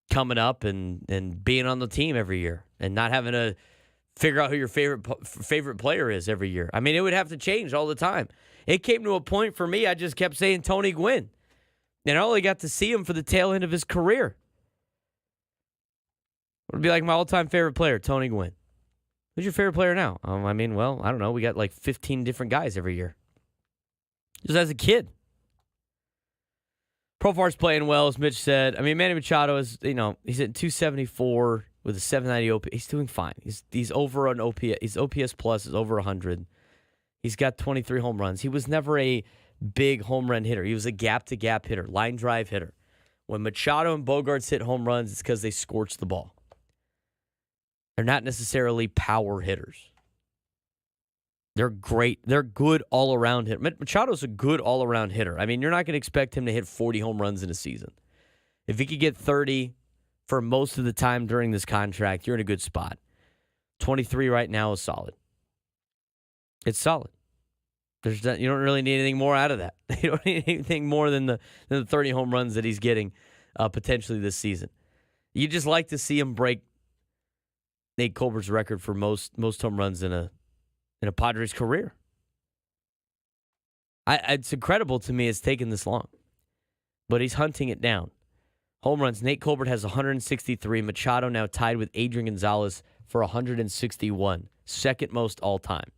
coming up and being on the team every year and not having to figure out who your favorite player is every year. I mean, it would have to change all the time. It came to a point for me, I just kept saying Tony Gwynn. And I only got to see him for the tail end of his career. It would be like my all-time favorite player, Tony Gwynn. Who's your favorite player now? I don't know. We got like 15 different guys every year. Just as a kid. Profar's playing well, as Mitch said. I mean, Manny Machado is, he's at 274 with a 790 OPS. He's doing fine. He's over on OPS. His OPS plus is over 100. He's got 23 home runs. He was never a big home run hitter. He was a gap-to-gap hitter, line drive hitter. When Machado and Bogarts hit home runs, it's because they scorched the ball. They're not necessarily power hitters. They're great. They're good all-around hitter. Machado's a good all-around hitter. I mean, you're not going to expect him to hit 40 home runs in a season. If he could get 30 for most of the time during this contract, you're in a good spot. 23 right now is solid. It's solid. You don't really need anything more out of that. You don't need anything more than the 30 home runs that he's getting potentially this season. You just like to see him break Nate Colbert's record for most home runs in a Padres career. It's incredible to me it's taken this long. But he's hunting it down. Home runs, Nate Colbert has 163. Machado now tied with Adrian Gonzalez for 161. Second most all time.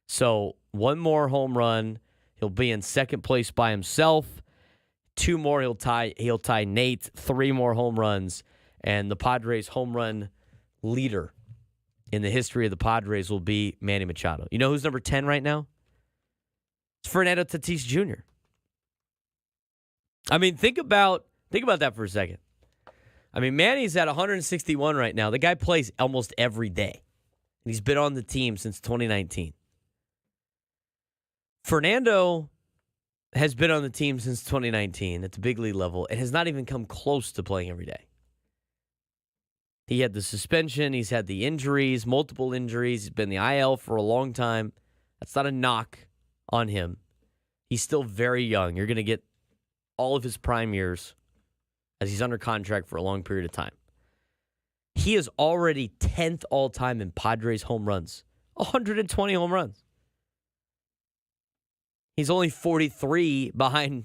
So one more home run, he'll be in second place by himself. Two more, he'll tie Nate. Three more home runs, and the Padres home run leader in the history of the Padres will be Manny Machado. You know who's number 10 right now? It's Fernando Tatis Jr. I mean, think about that for a second. I mean, Manny's at 161 right now. The guy plays almost every day. And he's been on the team since 2019. Fernando has been on the team since 2019 at the big league level and has not even come close to playing every day. He had the suspension. He's had the injuries, multiple injuries. He's been in the IL for a long time. That's not a knock on him. He's still very young. You're going to get all of his prime years as he's under contract for a long period of time. He is already 10th all-time in Padres home runs. 120 home runs. He's only 43 behind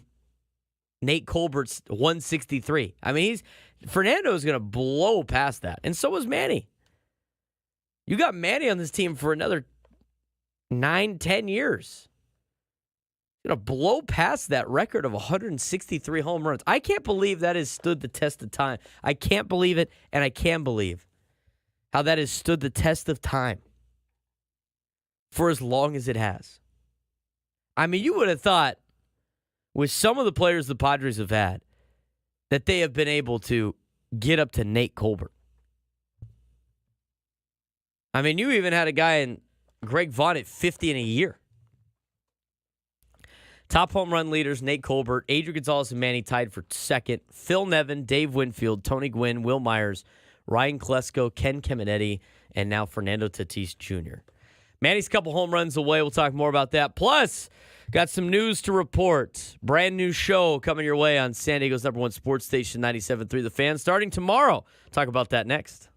Nate Colbert's 163. I mean, Fernando's going to blow past that. And so is Manny. You got Manny on this team for another 9-10 years. He's going to blow past that record of 163 home runs. I can't believe that has stood the test of time. I can't believe it, and I can believe how that has stood the test of time for as long as it has. I mean, you would have thought with some of the players the Padres have had that they have been able to get up to Nate Colbert. I mean, you even had a guy in Greg Vaughn at 50 in a year. Top home run leaders, Nate Colbert, Adrian Gonzalez and Manny tied for second. Phil Nevin, Dave Winfield, Tony Gwynn, Will Myers, Ryan Klesko, Ken Caminiti, and now Fernando Tatis Jr. Manny's a couple home runs away. We'll talk more about that. Plus, Got some news to report. Brand new show coming your way on San Diego's #1 sports station, 97.3 The Fan, starting tomorrow. Talk about that next.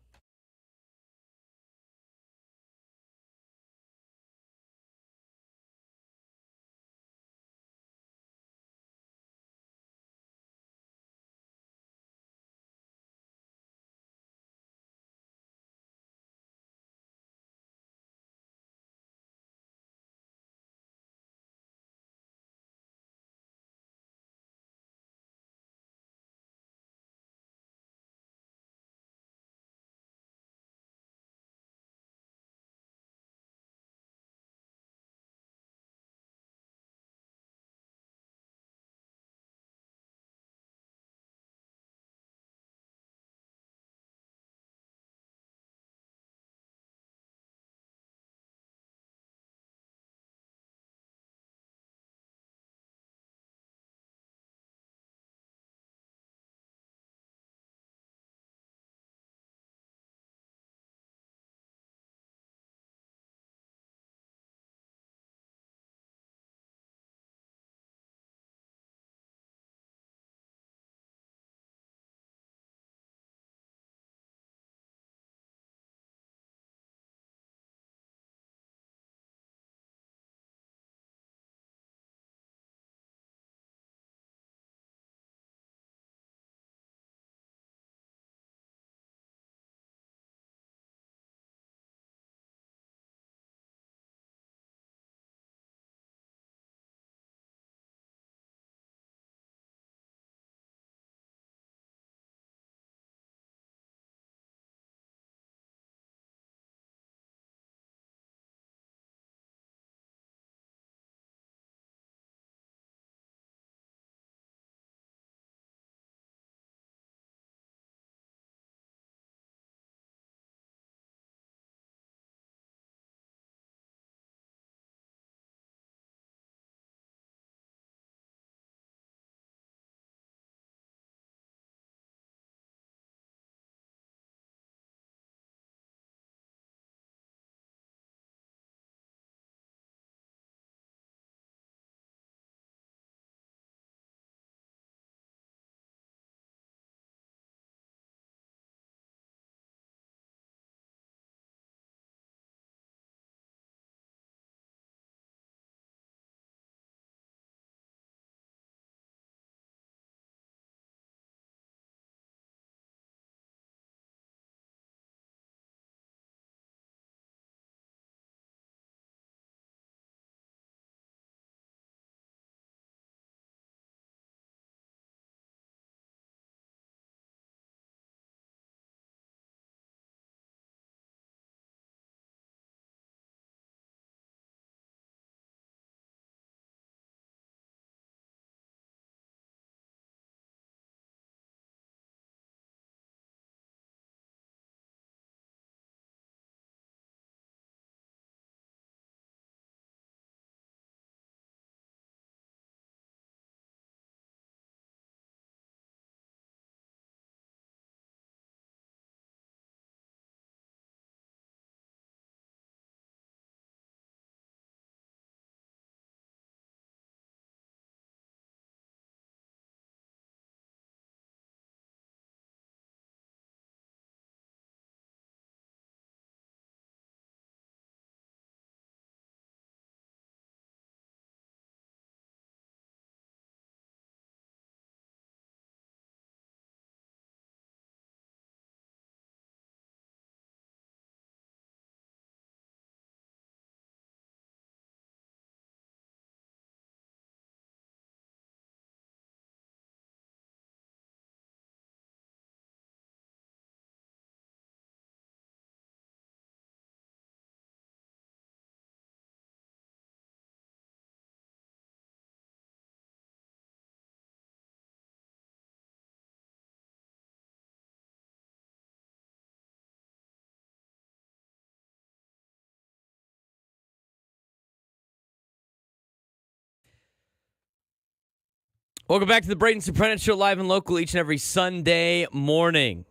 Welcome back to the Braden Surprenant Show, live and local each and every Sunday morning.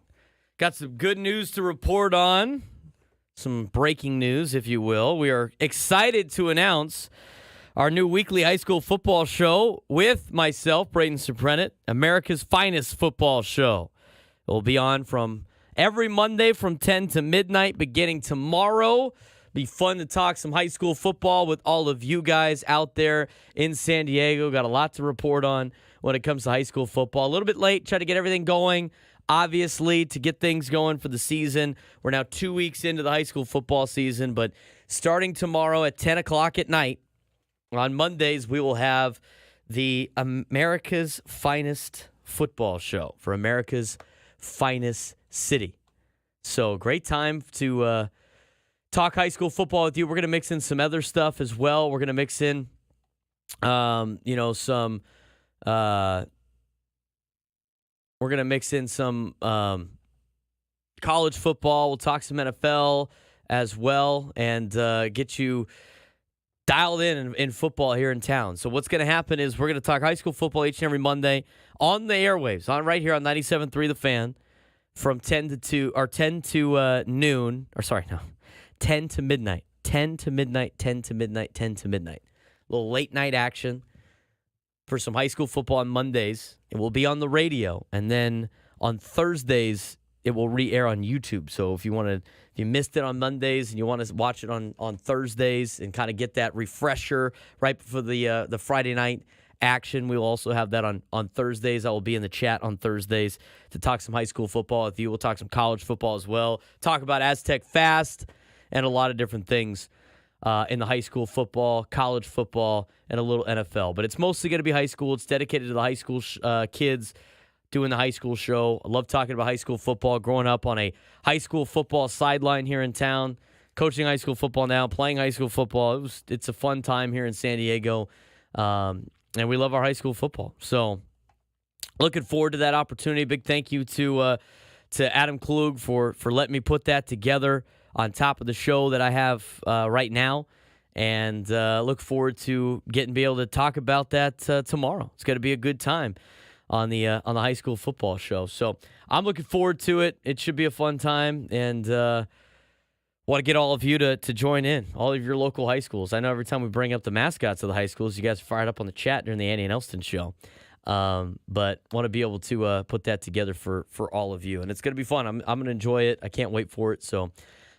Got some good news to report on. Some breaking news, if you will. We are excited to announce our new weekly high school football show with myself, Braden Surprenant, America's finest football show. It will be on from every Monday from 10 to midnight beginning tomorrow. Be fun to talk some high school football with all of you guys out there in San Diego. Got a lot to report on when it comes to high school football. A little bit late, try to get everything going, obviously, to get things going for the season. We're now 2 weeks into the high school football season, but starting tomorrow at 10 o'clock at night, on Mondays, we will have the America's Finest Football Show for America's Finest City. So great time to talk high school football with you. We're going to mix in some other stuff as well. We're going to mix in, some. We're going to mix in some college football. We'll talk some NFL as well, and get you dialed in football here in town. So what's going to happen is we're going to talk high school football each and every Monday on the airwaves, on right here on 97.3 The Fan, from 10 to noon. Or sorry, no, 10 to midnight. 10 to midnight, 10 to midnight, 10 to midnight. A little late night action for some high school football on Mondays. It will be on the radio, and then on Thursdays it will re-air on YouTube. So if you missed it on Mondays and you want to watch it on Thursdays and kind of get that refresher right before the Friday night action, we will also have that on Thursdays. I will be in the chat on Thursdays to talk some high school football with you. We'll talk some college football as well. Talk about Aztec Fast and a lot of different things in the high school football, college football, and a little NFL. But it's mostly going to be high school. It's dedicated to the high school kids doing the high school show. I love talking about high school football. Growing up on a high school football sideline here in town, coaching high school football now, playing high school football. It's a fun time here in San Diego, and we love our high school football. So looking forward to that opportunity. Big thank you to Adam Klug for letting me put that together on top of the show that I have right now, and look forward to be able to talk about that tomorrow. It's going to be a good time on the high school football show. So I'm looking forward to it. It should be a fun time, and want to get all of you to join in, all of your local high schools. I know every time we bring up the mascots of the high schools, you guys are fired up on the chat during the Andy and Elston show. But want to be able to put that together for all of you, and it's going to be fun. I'm going to enjoy it. I can't wait for it. So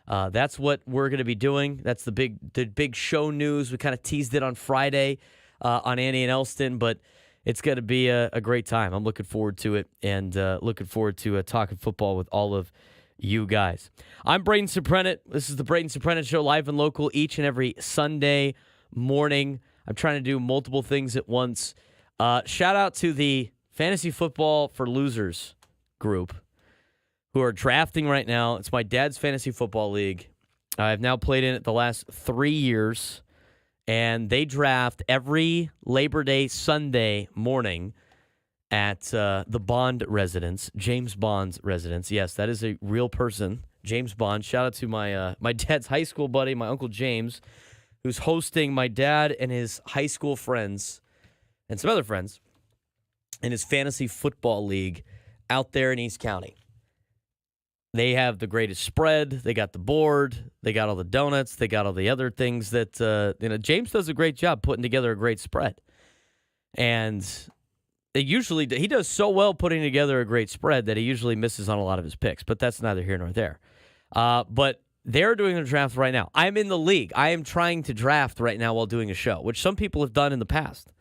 that's what we're going to be doing. That's the big show news. We kind of teased it on Friday on Andy and Elston, but it's going to be a great time. I'm looking forward to it, and looking forward to talking football with all of you guys. I'm Braden Surprenant. This is the Braden Surprenant Show, live and local each and every Sunday morning. I'm trying to do multiple things at once. Shout out to the Fantasy Football for Losers group who are drafting right now. It's my dad's fantasy football league. I've now played in it the last 3 years. And they draft every Labor Day Sunday morning at the Bond residence, James Bond's residence. Yes, that is a real person, James Bond. Shout out to my dad's high school buddy, my Uncle James, who's hosting my dad and his high school friends and some other friends in his fantasy football league out there in East County. They have the greatest spread. They got the board. They got all the donuts. They got all the other things that, James does a great job putting together a great spread. And he does so well putting together a great spread that he usually misses on a lot of his picks, but that's neither here nor there. But they're doing a draft right now. I'm in the league. I am trying to draft right now while doing a show, which some people have done in the past.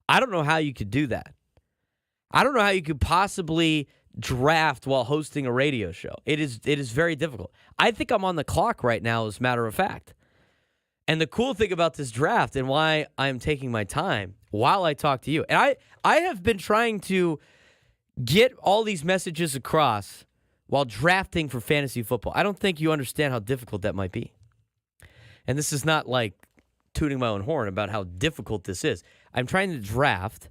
I don't know how you could do that. I don't know how you could possibly draft while hosting a radio show. It is very difficult. I think I'm on the clock right now, as a matter of fact. And the cool thing about this draft and why I'm taking my time while I talk to you, and I have been trying to get all these messages across while drafting for fantasy football. I don't think you understand how difficult that might be. And this is not like tooting my own horn about how difficult this is. I'm trying to draft.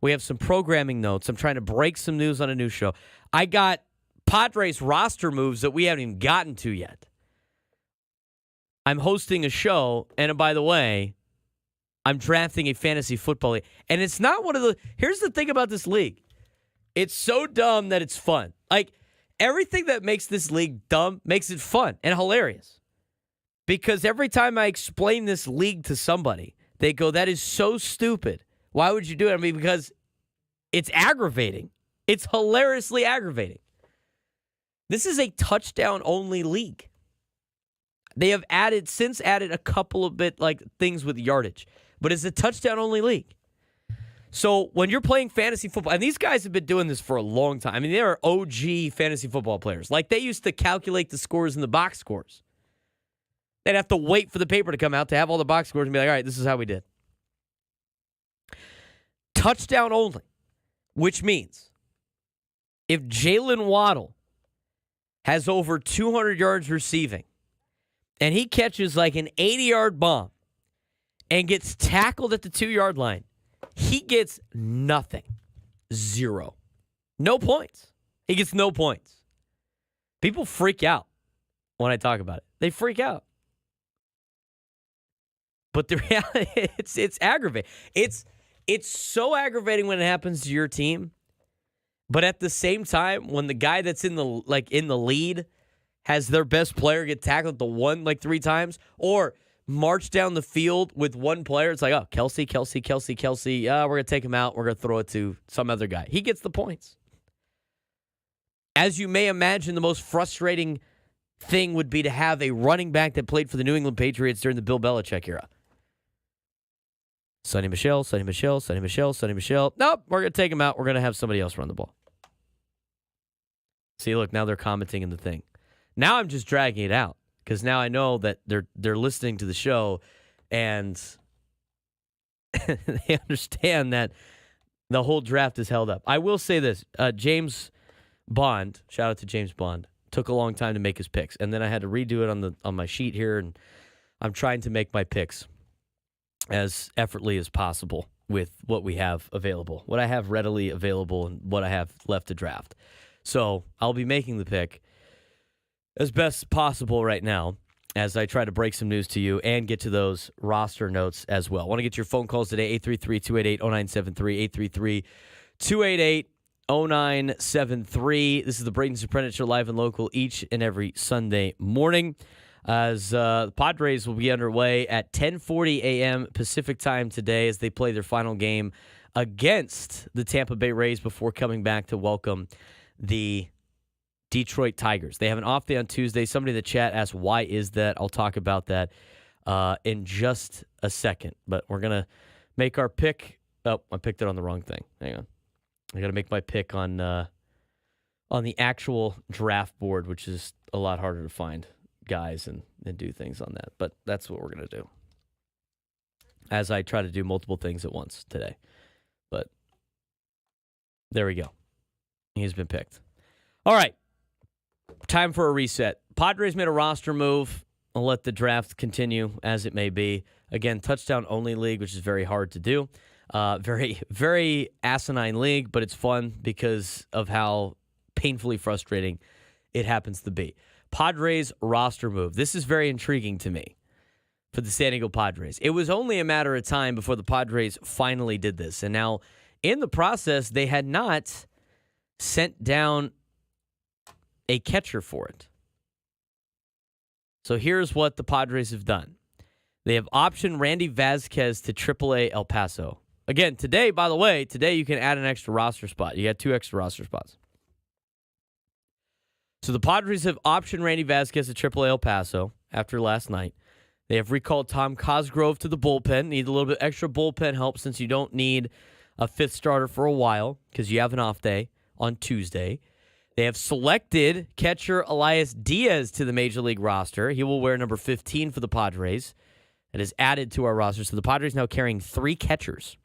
We have some programming notes. I'm trying to break some news on a new show. I got Padres roster moves that we haven't even gotten to yet. I'm hosting a show, and by the way, I'm drafting a fantasy football league. And it's not one of the... Here's the thing about this league. It's so dumb that it's fun. Like, everything that makes this league dumb makes it fun and hilarious. Because every time I explain this league to somebody, They go, that is so stupid. Why would you do it? I mean, because it's aggravating. It's hilariously aggravating. This is a touchdown-only league. They have added a couple of things with yardage, but it's a touchdown-only league. So when you're playing fantasy football, and these guys have been doing this for a long time. I mean, they are OG fantasy football players. Like, they used to calculate the scores in the box scores. They'd have to wait for the paper to come out to have all the box scores and be like, all right, this is how we did. Touchdown only, which means if Jalen Waddle has over 200 yards receiving and he catches like an 80-yard bomb and gets tackled at the 2-yard line, he gets nothing. 0. No points. He gets no points. People freak out when I talk about it. They freak out. But the reality, it's aggravating. It's so aggravating when it happens to your team. But at the same time, when the guy that's in the lead has their best player get tackled at the 1 3 times, or march down the field with one player, it's like, oh, Kelsey. We're going to take him out. We're going to throw it to some other guy. He gets the points. As you may imagine, the most frustrating thing would be to have a running back that played for the New England Patriots during the Bill Belichick era. Sonny Michel. Nope, we're going to take him out. We're going to have somebody else run the ball. See, look, now they're commenting in the thing. Now I'm just dragging it out because now I know that they're listening to the show and they understand that the whole draft is held up. I will say this. James Bond, shout out to James Bond, took a long time to make his picks. And then I had to redo it on my sheet here, and I'm trying to make my picks as effortlessly as possible with what we have available, what I have readily available, and what I have left to draft. So I'll be making the pick as best possible right now as I try to break some news to you and get to those roster notes as well. I want to get your phone calls today, 833-288-0973, 833-288-0973. This is the Braden Surprenant Show, live and local each and every Sunday morning. As the Padres will be underway at 10:40 a.m. Pacific time today as they play their final game against the Tampa Bay Rays before coming back to welcome the Detroit Tigers. They have an off day on Tuesday. Somebody in the chat asked, why is that? I'll talk about that in just a second. But we're going to make our pick. Oh, I picked it on the wrong thing. Hang on. I got to make my pick on the actual draft board, which is a lot harder to find guys and do things on that. But that's what we're going to do as I try to do multiple things at once today. But there we go. He's been picked. All right. Time for a reset. Padres made a roster move. I'll let the draft continue as it may be. Again, touchdown-only league, which is very hard to do. Very, very asinine league, but it's fun because of how painfully frustrating it happens to be. Padres roster move. This is very intriguing to me for the San Diego Padres. It was only a matter of time before the Padres finally did this. And now, in the process, they had not sent down a catcher for it. So here's what the Padres have done. They have optioned Randy Vasquez to AAA El Paso. Again, today, by the way, you can add an extra roster spot. You got 2 extra roster spots. So the Padres have optioned Randy Vasquez to AAA El Paso after last night. They have recalled Tom Cosgrove to the bullpen. Need a little bit extra bullpen help since you don't need a 5th starter for a while because you have an off day on Tuesday. They have selected catcher Elias Diaz to the Major League roster. He will wear number 15 for the Padres. It is added to our roster. So the Padres now carrying 3 catchers.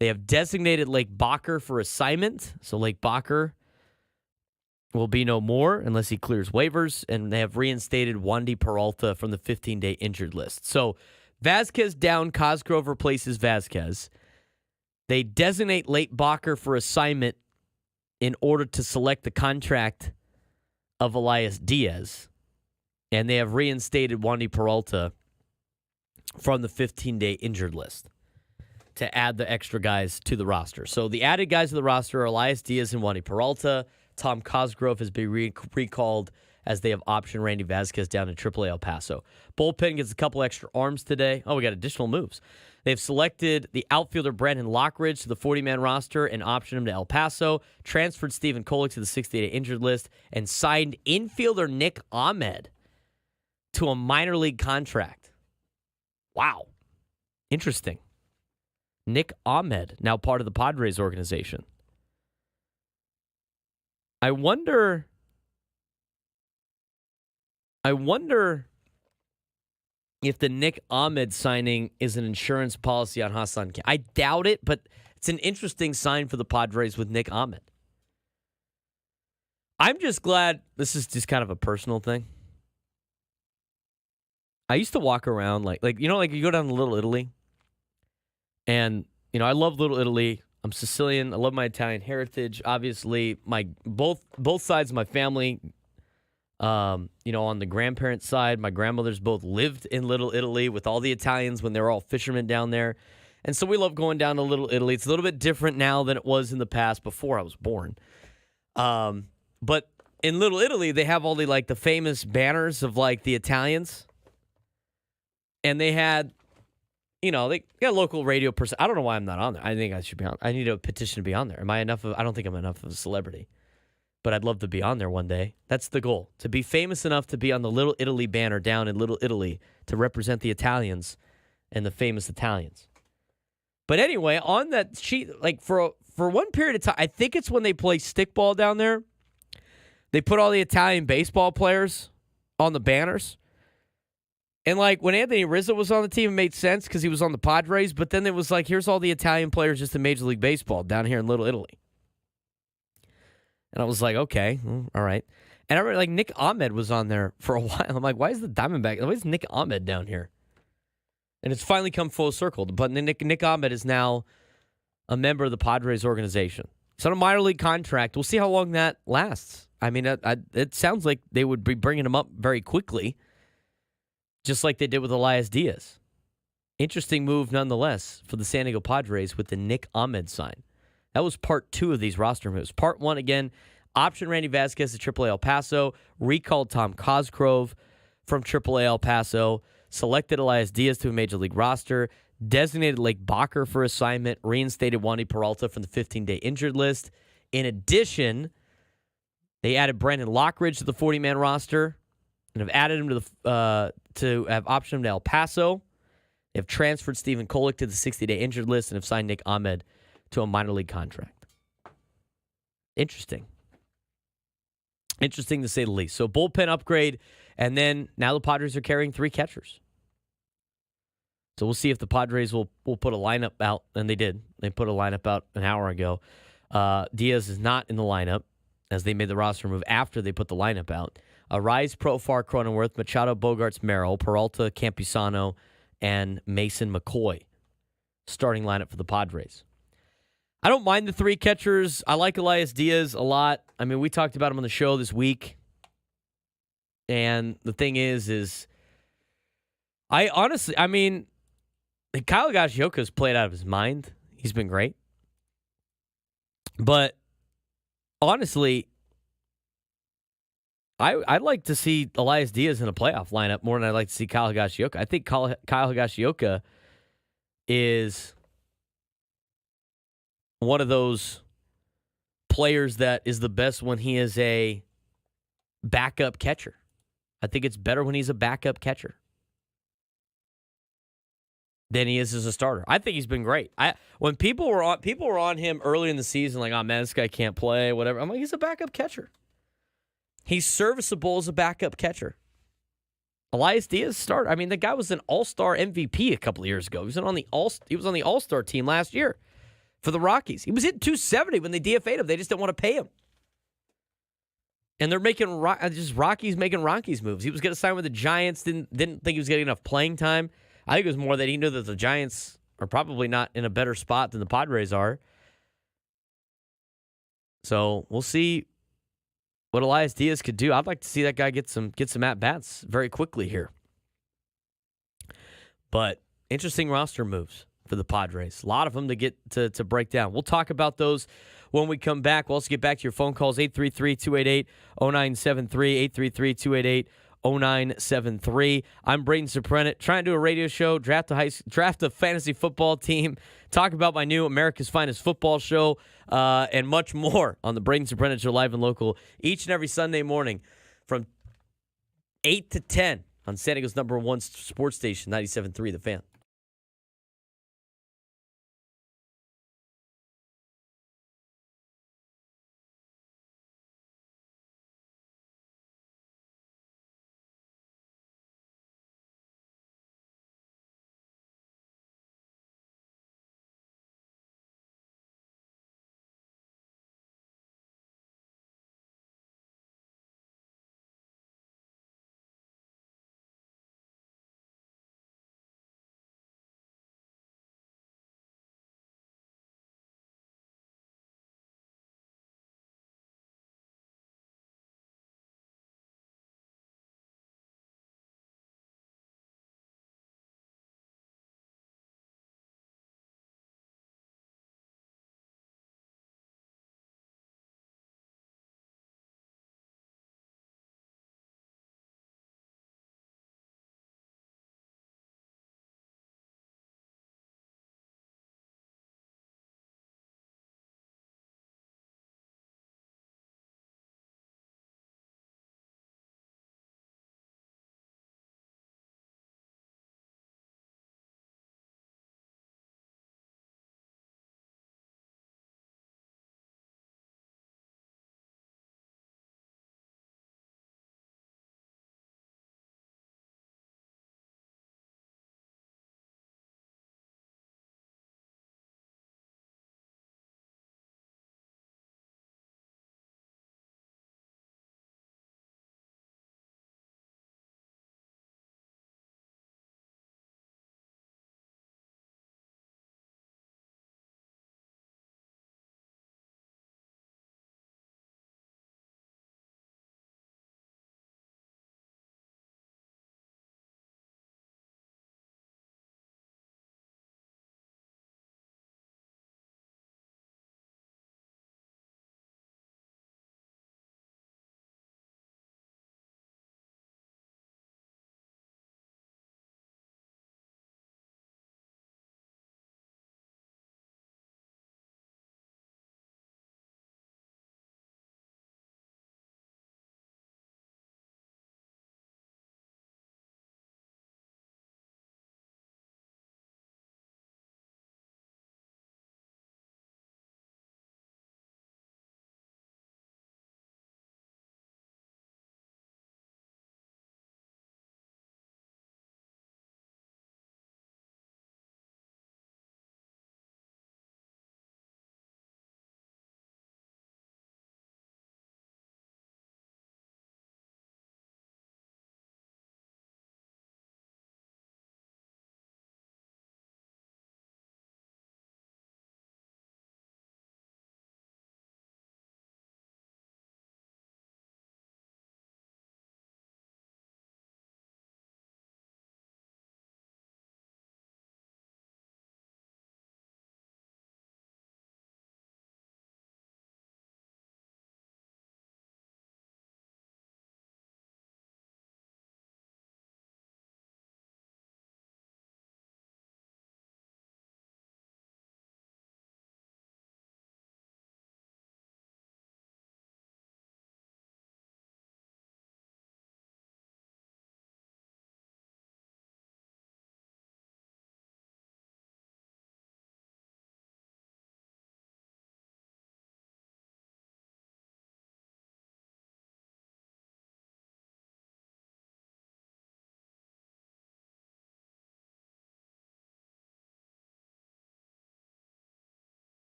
They have designated Lake Bacher for assignment. So Lake Bacher will be no more unless he clears waivers. And they have reinstated Wandy Peralta from the 15-day injured list. So Vasquez down, Cosgrove replaces Vasquez. They designate Lake Bacher for assignment in order to select the contract of Elias Diaz. And they have reinstated Wandy Peralta from the 15-day injured list to add the extra guys to the roster. So the added guys to the roster are Elias Diaz and Wandy Peralta. Tom Cosgrove has been recalled as they have optioned Randy Vasquez down to AAA El Paso. Bullpen gets a couple extra arms today. Oh, we got additional moves. They've selected the outfielder Brandon Lockridge to the 40-man roster and optioned him to El Paso, transferred Stephen Kolek to the 60-day injured list, and signed infielder Nick Ahmed to a minor league contract. Wow. Interesting. Nick Ahmed, now part of the Padres organization. I wonder if the Nick Ahmed signing is an insurance policy on Hassan Kane. I doubt it, but it's an interesting sign for the Padres with Nick Ahmed. I'm just glad, this is just kind of a personal thing. I used to walk around like you go down to Little Italy, and I love Little Italy. I'm Sicilian. I love my Italian heritage. Obviously, my both sides of my family, on the grandparents' side, my grandmothers both lived in Little Italy with all the Italians when they were all fishermen down there. And so we love going down to Little Italy. It's a little bit different now than it was in the past before I was born. But in Little Italy, they have all the famous banners of the Italians. And they had, they got a local radio person. I don't know why I'm not on there. I think I should be on. I need a petition to be on there. I don't think I'm enough of a celebrity. But I'd love to be on there one day. That's the goal, to be famous enough to be on the Little Italy banner down in Little Italy to represent the Italians and the famous Italians. But anyway, on that sheet, for one period of time, I think it's when they play stickball down there, they put all the Italian baseball players on the banners. And when Anthony Rizzo was on the team, it made sense because he was on the Padres. But then it was here's all the Italian players just in Major League Baseball down here in Little Italy. And I was like, okay, all right. And I remember Nick Ahmed was on there for a while. I'm like, why is the Diamondback? Why is Nick Ahmed down here? And it's finally come full circle. But Nick Ahmed is now a member of the Padres organization. It's on a minor league contract. We'll see how long that lasts. I mean, it sounds like they would be bringing him up very quickly, just like they did with Elias Diaz. Interesting move nonetheless for the San Diego Padres with the Nick Ahmed sign. That was part 2 of these roster moves. Part 1, again, option Randy Vasquez to AAA El Paso, recalled Tom Cosgrove from AAA El Paso, selected Elias Diaz to a Major League roster, designated Lake Bacher for assignment, reinstated Wandy Peralta from the 15-day injured list. In addition, they added Brandon Lockridge to the 40-man roster and have added him to have optioned him to El Paso. They have transferred Stephen Kolek to the 60-day injured list and have signed Nick Ahmed to a minor league contract. Interesting to say the least. So bullpen upgrade, and then now the Padres are carrying 3 catchers. So we'll see if the Padres will put a lineup out, and they did. They put a lineup out an hour ago. Diaz is not in the lineup, as they made the roster move after they put the lineup out. Arise, Profar, Cronenworth, Machado, Bogarts, Merrill, Peralta, Campusano, and Mason McCoy. Starting lineup for the Padres. I don't mind the 3 catchers. I like Elias Diaz a lot. I mean, we talked about him on the show this week. And the thing is Kyle Higashioka's played out of his mind. He's been great. But honestly, I'd like to see Elias Diaz in a playoff lineup more than I'd like to see Kyle Higashioka. I think Kyle Higashioka is one of those players that is the best when he is a backup catcher. I think it's better when he's a backup catcher than he is as a starter. I think he's been great. When people were on him early in the season, like, oh man, this guy can't play, whatever. I'm like, he's a backup catcher. He's serviceable as a backup catcher. Elias Diaz started. I mean, the guy was an All-Star MVP a couple of years ago. He was on the All-Star team last year for the Rockies. He was hitting 270 when they DFA'd him. They just didn't want to pay him. And they're making Rockies making Rockies moves. He was going to sign with the Giants. Didn't think he was getting enough playing time. I think it was more that he knew that the Giants are probably not in a better spot than the Padres are. So we'll see what Elias Diaz could do. I'd like to see that guy get some at-bats very quickly here. But interesting roster moves for the Padres. A lot of them to get to break down. We'll talk about those when we come back. We'll also get back to your phone calls, 833-288-0973, 833-288-0973. I'm Braden Surprenant, trying to do a radio show, draft a fantasy football team, talk about my new America's Finest Football show, and much more on the Braden Surprenant Show live and local each and every Sunday morning from 8 to 10 on San Diego's #1 sports station, 97.3 The Fan.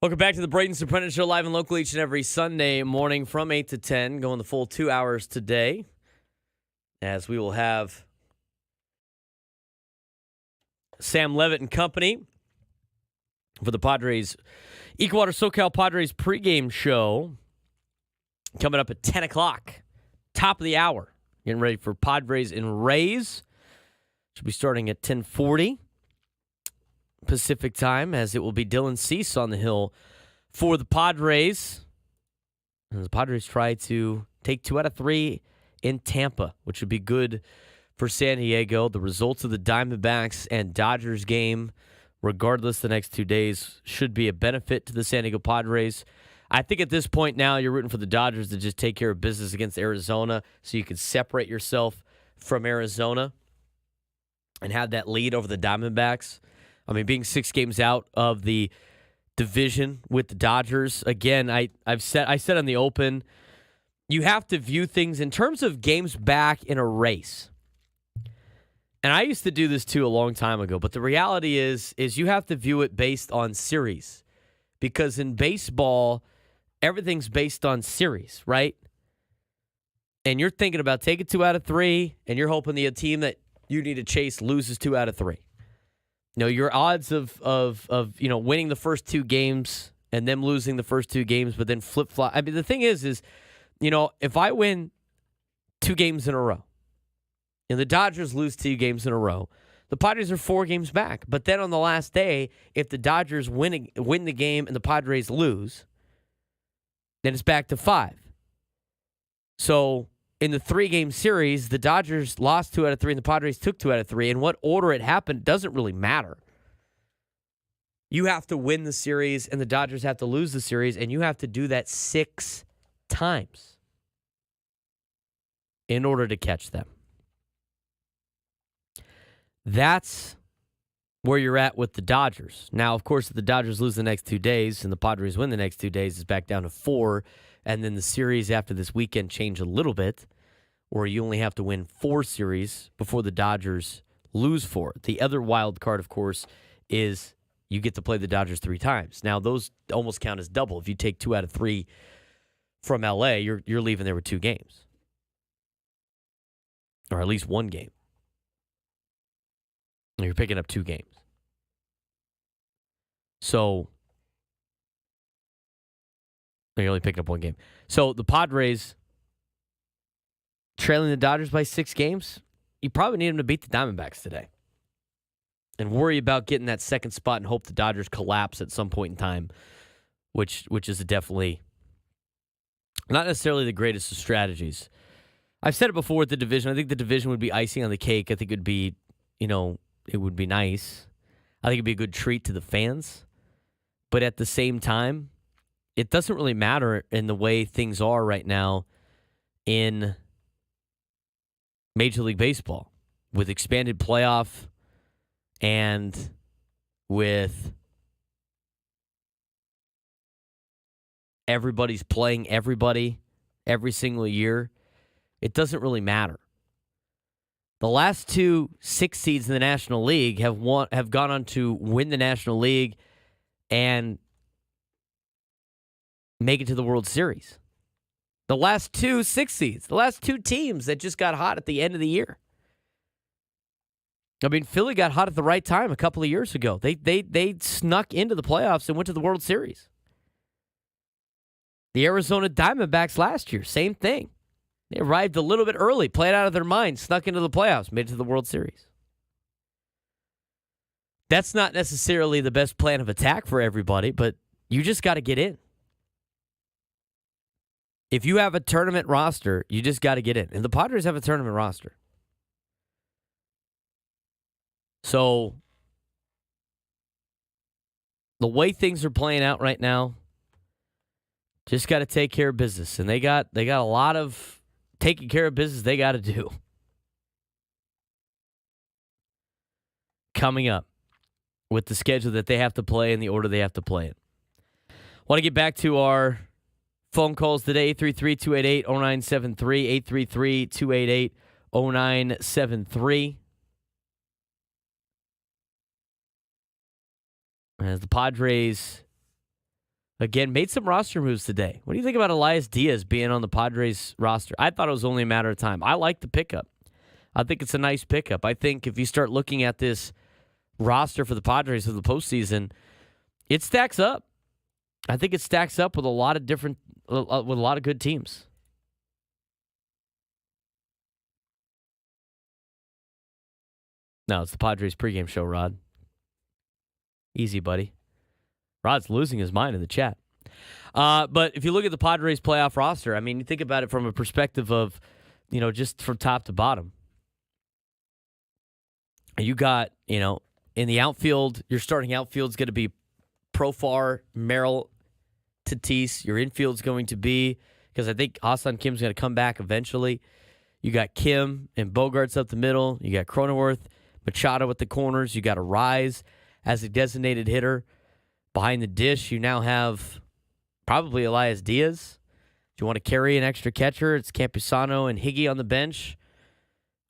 Welcome back to the Braden Surprenant Show, live and local each and every Sunday morning from 8 to 10, going the full 2 hours today, as we will have Sam Levitt and company for the Padres, Equator SoCal Padres pregame show coming up at 10 o'clock, top of the hour. Getting ready for Padres and Rays. Should be starting at 10:40 Pacific time, as it will be Dylan Cease on the hill for the Padres. And the Padres try to take 2 out of 3 in Tampa, which would be good for San Diego. The results of the Diamondbacks and Dodgers game, regardless the next 2 days, should be a benefit to the San Diego Padres. I think at this point now you're rooting for the Dodgers to just take care of business against Arizona so you can separate yourself from Arizona and have that lead over the Diamondbacks. I mean, being 6 games out of the division with the Dodgers, again, I said on the open, you have to view things in terms of games back in a race. And I used to do this too a long time ago, but the reality is you have to view it based on series. Because in baseball, everything's based on series, right? And you're thinking about taking 2 out of 3, and you're hoping the team that you need to chase loses 2 out of 3. You know, your odds of winning the first 2 games and them losing the first 2 games, but then flip-flop. I mean, the thing is, if I win 2 games in a row and the Dodgers lose 2 games in a row, the Padres are 4 games back. But then on the last day, if the Dodgers win the game and the Padres lose, then it's back to 5. So in the 3-game series, the Dodgers lost 2 out of 3 and the Padres took 2 out of 3. In what order it happened doesn't really matter. You have to win the series and the Dodgers have to lose the series, and you have to do that 6 times in order to catch them. That's where you're at with the Dodgers. Now, of course, if the Dodgers lose the next 2 days and the Padres win the next 2 days, it's back down to 4. And then the series after this weekend change a little bit, or you only have to win 4 series before the Dodgers lose 4. The other wild card, of course, is you get to play the Dodgers 3 times. Now, those almost count as double. If you take 2 out of 3 from LA, you're leaving there with 2 games. Or at least 1 game. You're picking up 2 games. So you're only picking up 1 game. So the Padres trailing the Dodgers by 6 games, you probably need them to beat the Diamondbacks today. And worry about getting that second spot and hope the Dodgers collapse at some point in time, which is definitely not necessarily the greatest of strategies. I've said it before with the division. I think the division would be icing on the cake. I think it would be, it would be nice. I think it'd be a good treat to the fans. But at the same time, it doesn't really matter in the way things are right now in Major League Baseball with expanded playoff and with everybody's playing everybody every single year. It doesn't really matter. The last 2 6 seeds in the National League have gone on to win the National League and make it to the World Series. The last 2 6 seeds, the last 2 teams that just got hot at the end of the year. I mean, Philly got hot at the right time a couple of years ago. They snuck into the playoffs and went to the World Series. The Arizona Diamondbacks last year, same thing. They arrived a little bit early, played out of their mind, snuck into the playoffs, made it to the World Series. That's not necessarily the best plan of attack for everybody, but you just got to get in. If you have a tournament roster, you just got to get in. And the Padres have a tournament roster. So, the way things are playing out right now, just got to take care of business. And they got a lot of taking care of business they got to do. Coming up with the schedule that they have to play and the order they have to play in. Want to get back to our phone calls today, 833-288-0973, 833-288-0973. As the Padres again, made some roster moves today. What do you think about Elias Diaz being on the Padres roster? I thought it was only a matter of time. I like the pickup. I think it's a nice pickup. I think if you start looking at this roster for the Padres for the postseason, it stacks up. I think it stacks up with a lot of good teams. No, it's the Padres pregame show, Rod. Easy, buddy. Rod's losing his mind in the chat. But if you look at the Padres playoff roster, I mean, you think about it from a perspective of, just from top to bottom. You got, in the outfield, your starting outfield's going to be Profar, Merrill, Tatis. Your infield's going to be, because I think Hassan Kim's going to come back eventually. You got Kim and Bogarts up the middle. You got Cronenworth, Machado at the corners. You got a Rise as a designated hitter. Behind the dish, you now have probably Elias Diaz. Do you want to carry an extra catcher? It's Campusano and Higgy on the bench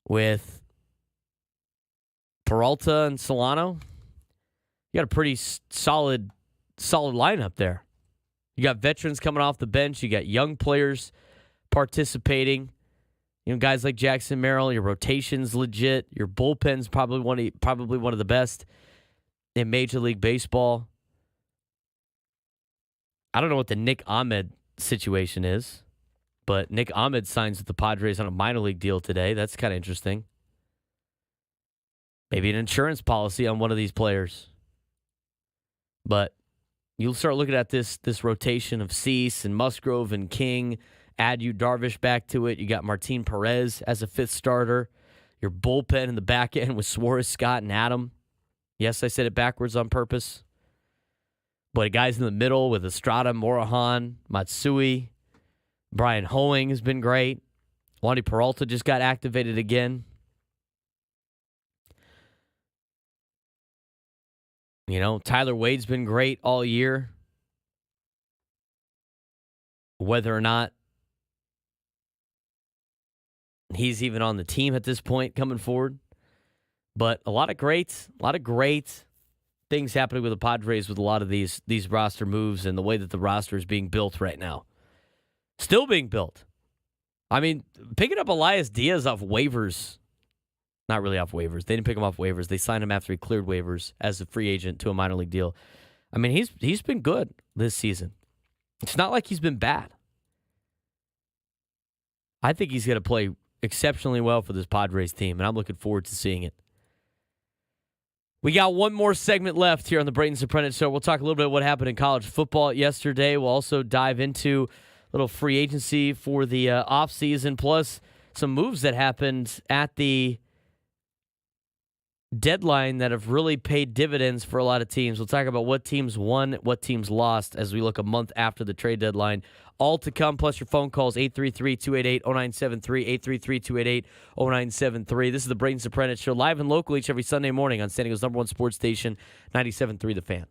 with Peralta and Solano. You got a pretty solid lineup there. You got veterans coming off the bench. You got young players participating. Guys like Jackson Merrill. Your rotation's legit. Your bullpen's probably one of the best in Major League Baseball. I don't know what the Nick Ahmed situation is, but Nick Ahmed signs with the Padres on a minor league deal today. That's kind of interesting. Maybe an insurance policy on one of these players. But you'll start looking at this rotation of Cease and Musgrove and King. Add you Darvish back to it. You got Martin Perez as a fifth starter. Your bullpen in the back end with Suarez, Scott, and Adam. Yes, I said it backwards on purpose. But guys in the middle with Estrada, Morahan, Matsui, Brian Hoeing has been great. Wandy Peralta just got activated again. Tyler Wade's been great all year. Whether or not he's even on the team at this point coming forward. But a lot of great things happening with the Padres with a lot of these roster moves and the way that the roster is being built right now. Still being built. I mean, picking up Elias Diaz off waivers. Not really off waivers. They didn't pick him off waivers. They signed him after he cleared waivers as a free agent to a minor league deal. I mean, he's been good this season. It's not like he's been bad. I think he's going to play exceptionally well for this Padres team, and I'm looking forward to seeing it. We got one more segment left here on the Braden Surprenant Show. We'll talk a little bit about what happened in college football yesterday. We'll also dive into a little free agency for the offseason, plus some moves that happened at the deadline that have really paid dividends for a lot of teams. We'll talk about what teams won, what teams lost as we look a month after the trade deadline. All to come, plus your phone calls, 833-288-0973, 833-288-0973. This is the Braden Surprenant Show, live and local each every Sunday morning on San Diego's #1 sports station, 97.3 The Fan.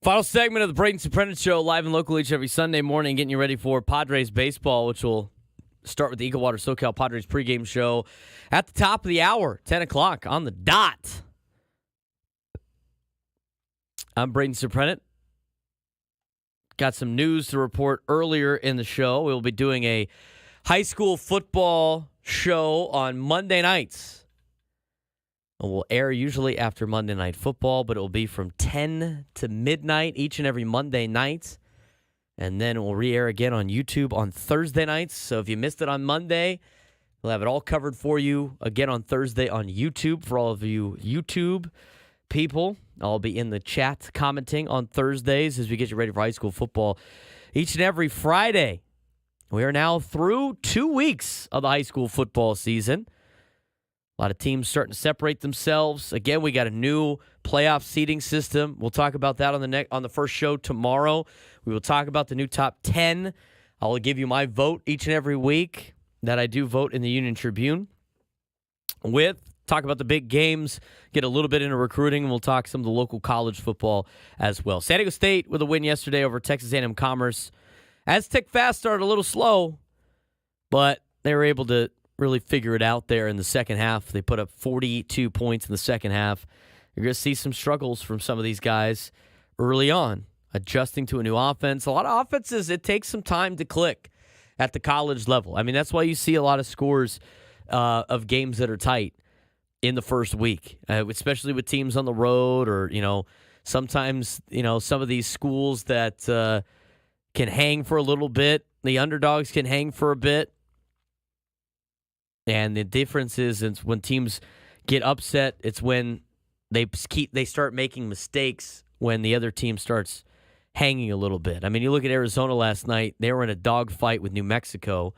Final segment of the Braden Surprenant Show, live and local each every Sunday morning, getting you ready for Padres baseball, which will start with the Eagle Water SoCal Padres pregame show at the top of the hour, 10 o'clock on the dot. I'm Braden Surprenant. Got some news to report earlier in the show. We'll be doing a high school football show on Monday nights. It will air usually after Monday Night Football, but it will be from 10 to midnight each and every Monday night. And then it will re-air again on YouTube on Thursday nights. So if you missed it on Monday, we'll have it all covered for you again on Thursday on YouTube. For all of you YouTube people, I'll be in the chat commenting on Thursdays as we get you ready for high school football each and every Friday. We are now through 2 weeks of the high school football season. A lot of teams starting to separate themselves. Again, we got a new playoff seeding system. We'll talk about that on the first show tomorrow. We will talk about the new top 10. I'll give you my vote each and every week that I do vote in the Union Tribune. Talk about the big games, get a little bit into recruiting, and we'll talk some of the local college football as well. San Diego State with a win yesterday over Texas A&M Commerce. Aztec Fast started a little slow, but they were able to really figure it out there in the second half. They put up 42 points in the second half. You're going to see some struggles from some of these guys early on, adjusting to a new offense. A lot of offenses, it takes some time to click at the college level. I mean, that's why you see a lot of scores of games that are tight in the first week, especially with teams on the road or, sometimes, some of these schools that can hang for a little bit. The underdogs can hang for a bit. And the difference is when teams get upset, it's when they start making mistakes when the other team starts hanging a little bit. I mean, you look at Arizona last night, they were in a dogfight with New Mexico,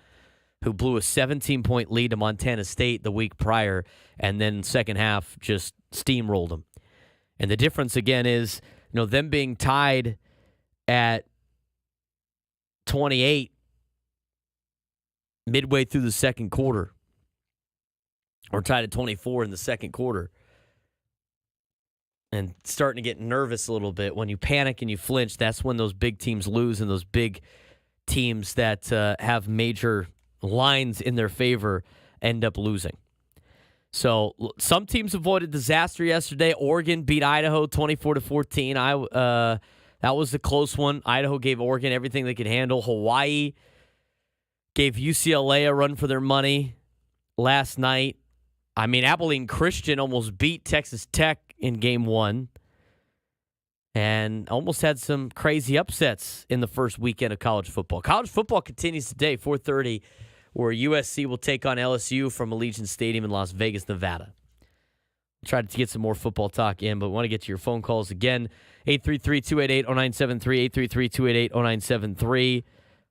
who blew a 17-point lead to Montana State the week prior, and then second half just steamrolled them. And the difference, again, is them being tied at 28 midway through the second quarter, or tied at 24 in the second quarter, and starting to get nervous a little bit. When you panic and you flinch, that's when those big teams lose, and those big teams that have major lines in their favor end up losing. So some teams avoided disaster yesterday. Oregon beat Idaho 24-14. That was a close one. Idaho gave Oregon everything they could handle. Hawaii gave UCLA a run for their money last night. I mean, Abilene Christian almost beat Texas Tech in game one and almost had some crazy upsets in the first weekend of college football. College football continues today, 4:30, where USC will take on LSU from Allegiant Stadium in Las Vegas, Nevada. Try to get some more football talk in, but we want to get to your phone calls again. 833-288-0973, 833-288-0973.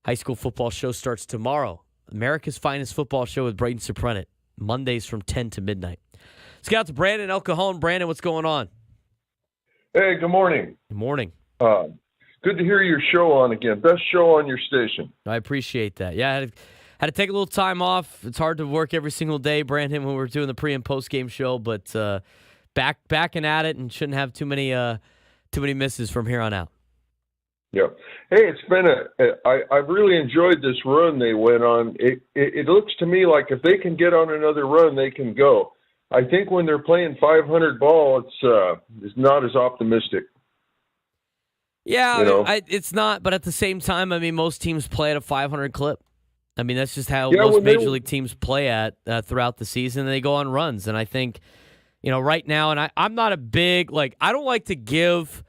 High school football show starts tomorrow. America's finest football show with Braden Surprenant. Mondays from 10 to midnight. Let's get out to Brandon, El Cajon. Brandon, what's going on? Hey, good morning. Good morning. Good to hear your show on again. Best show on your station. I appreciate that. Yeah, I had to take a little time off. It's hard to work every single day, Brandon, when we're doing the pre- and post-game show, but back and at it, and shouldn't have too many misses from here on out. Yeah. Hey, it's been I've really enjoyed this run they went on. It looks to me like if they can get on another run, they can go. I think when they're playing 500 ball, it's not as optimistic. Yeah, it's not, but at the same time, I mean, most teams play at a 500 clip. I mean, that's just how most major league teams play at throughout the season. They go on runs, and I think, right now, and I'm not a big, I don't like to give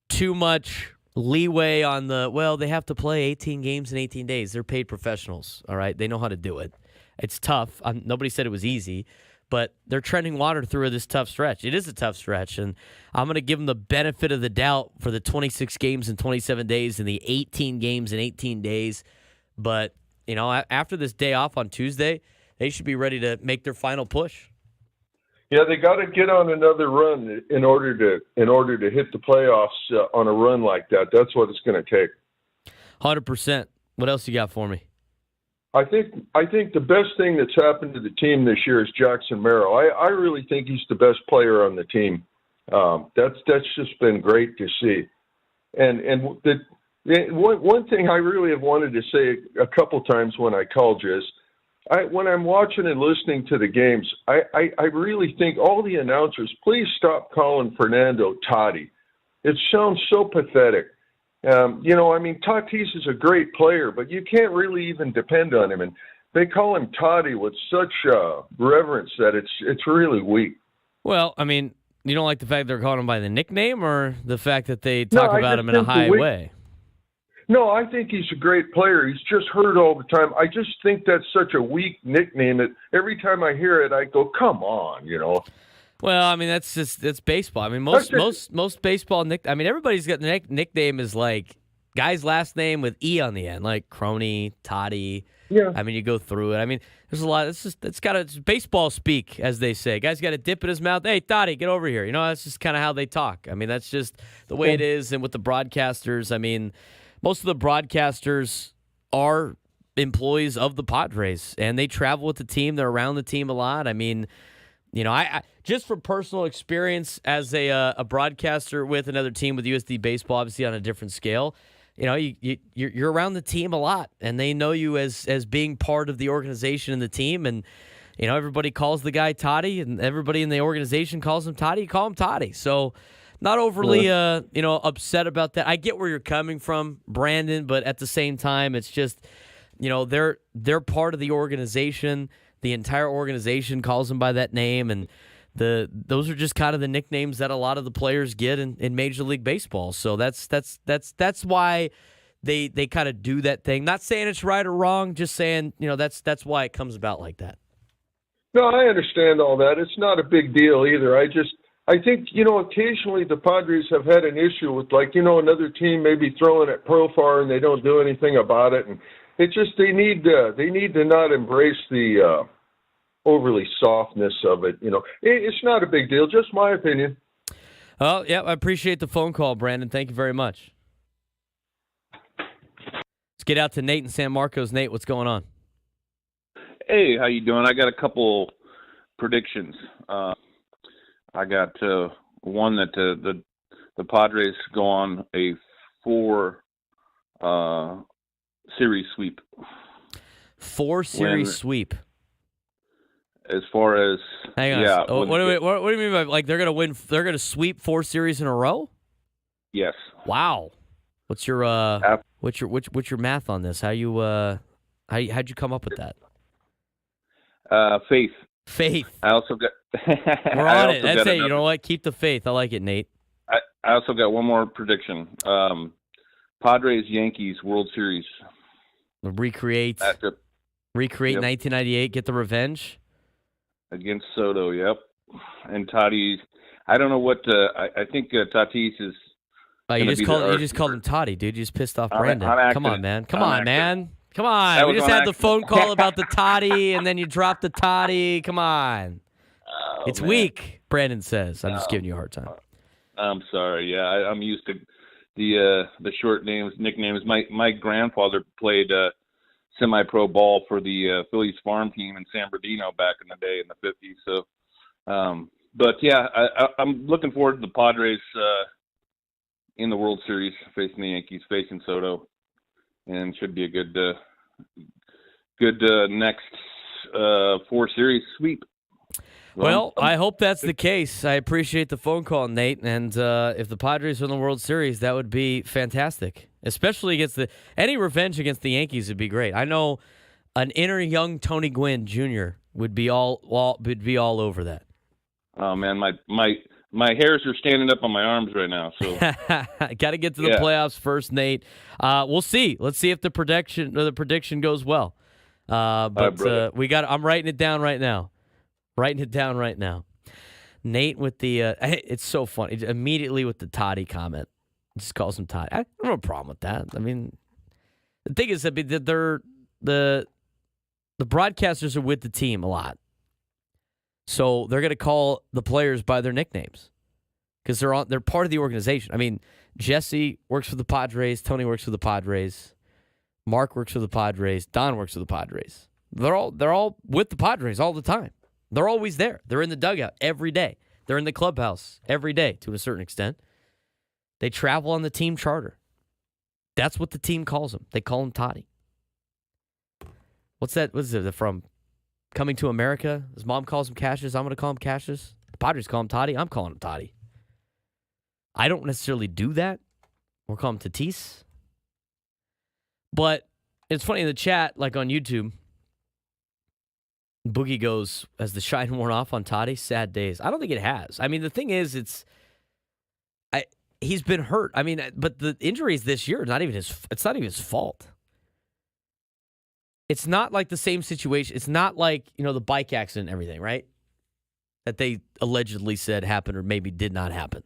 too much leeway on they have to play 18 games in 18 days. They're paid professionals, all right? They know how to do it. It's tough. Nobody said it was easy, but they're treading water through this tough stretch. It is a tough stretch, and I'm going to give them the benefit of the doubt for the 26 games in 27 days and the 18 games in 18 days. But, after this day off on Tuesday, they should be ready to make their final push. Yeah, they got to get on another run in order to hit the playoffs on a run like that. That's what it's going to take. 100%. What else you got for me? I think the best thing that's happened to the team this year is Jackson Merrill. I really think he's the best player on the team. That's just been great to see. One thing I really have wanted to say a couple times when I called you is, when I'm watching and listening to the games, I really think all the announcers, please stop calling Fernando Toddy. It sounds so pathetic. Tatis is a great player, but you can't really even depend on him. And they call him Toddy with such reverence that it's really weak. Well, I mean, you don't like the fact they're calling him by the nickname, or the fact that they talk about him in a high way? No, I think he's a great player. He's just hurt all the time. I just think that's such a weak nickname that every time I hear it, I go, "Come on," Well, I mean, that's baseball. I mean, most baseball everybody's got the nickname is like guy's last name with E on the end, like Crony, Toddy. Yeah. I mean, you go through it. I mean, there's a lot. It's baseball speak, as they say. Guy's got a dip in his mouth. Hey, Toddy, get over here. That's just kind of how they talk. I mean, that's just the way it is. And with the broadcasters, I mean, most of the broadcasters are employees of the Padres, and they travel with the team. They're around the team a lot. I mean, I just from personal experience as a broadcaster with another team with USD Baseball, obviously on a different scale, you're around the team a lot, and they know you as being part of the organization and the team, and everybody calls the guy Toddy, and everybody in the organization calls him Toddy. You call him Toddy, so not overly upset about that. I get where you're coming from, Brandon, but at the same time, it's just they're part of the organization. The entire organization calls them by that name, and those are just kind of the nicknames that a lot of the players get in Major League Baseball. So that's why they kind of do that thing. Not saying it's right or wrong, just saying that's why it comes about like that. No, I understand all that. It's not a big deal either. I think occasionally the Padres have had an issue with another team maybe throwing at Profar and they don't do anything about it, and it's just they need to not embrace the overly softness of it. It's not a big deal. Just my opinion. Oh, yeah, I appreciate the phone call, Brandon. Thank you very much. Let's get out to Nate in San Marcos. Nate, what's going on? Hey, how you doing? I got a couple predictions. I got one that the Padres go on a 4 series sweep. 4 series sweep. As far as hang on. Yeah. What do you mean by like they're gonna win? They're gonna sweep 4 series in a row? Yes. Wow. What's your what's your math on this? How'd you come up with that? Faith. Faith. I also got. We're on it. That's it. You know what? Keep the faith. I like it, Nate. I also got one more prediction. Padres Yankees World Series. Recreate 1998. Get the revenge against Soto. Yep. And Tatis. I don't know what. I think Tatis is. You just called him Toddy, dude. You just pissed off Brandon. Come on, man. Come on. We just had the phone call about the Toddy, and then you dropped the Toddy. Come on. Oh, it's weak, Brandon says. I'm just giving you a hard time. I'm sorry. Yeah, I'm used to the short names, nicknames. My grandfather played semi-pro ball for the Phillies farm team in San Bernardino back in the day in the 50s. So, but yeah, I'm looking forward to the Padres in the World Series facing the Yankees, facing Soto, and should be a good next 4 series sweep. Well, I hope that's the case. I appreciate the phone call, Nate. And if the Padres win the World Series, that would be fantastic. Especially against any revenge against the Yankees would be great. I know an inner young Tony Gwynn Jr. would be all over that. Oh man, my hairs are standing up on my arms right now. So got to get to the playoffs first, Nate. We'll see. Let's see if the prediction goes well. But I'm writing it down right now. Nate with the it's so funny. Immediately with the Toddy comment. Just calls him Toddy. I don't have a problem with that. I mean, the thing is that the broadcasters are with the team a lot. So they're going to call the players by their nicknames because they're part of the organization. I mean, Jesse works for the Padres, Tony works for the Padres, Mark works for the Padres, Don works for the Padres. They're all with the Padres all the time. They're always there. They're in the dugout every day. They're in the clubhouse every day to a certain extent. They travel on the team charter. That's what the team calls him. They call him Toddy. What's that? What is it from Coming to America? His mom calls him Cassius. I'm going to call him Cassius. The Padres call him Toddy. I'm calling him Toddy. I don't necessarily do that. We'll call him Tatis. But it's funny in the chat, like on YouTube, Boogie goes, has the shine worn off on Toddy? Sad days. I don't think it has. I mean, the thing is, he's been hurt. I mean, but the injuries this year, it's not even his fault. It's not like the same situation. It's not like, the bike accident and everything, right? That they allegedly said happened or maybe did not happen.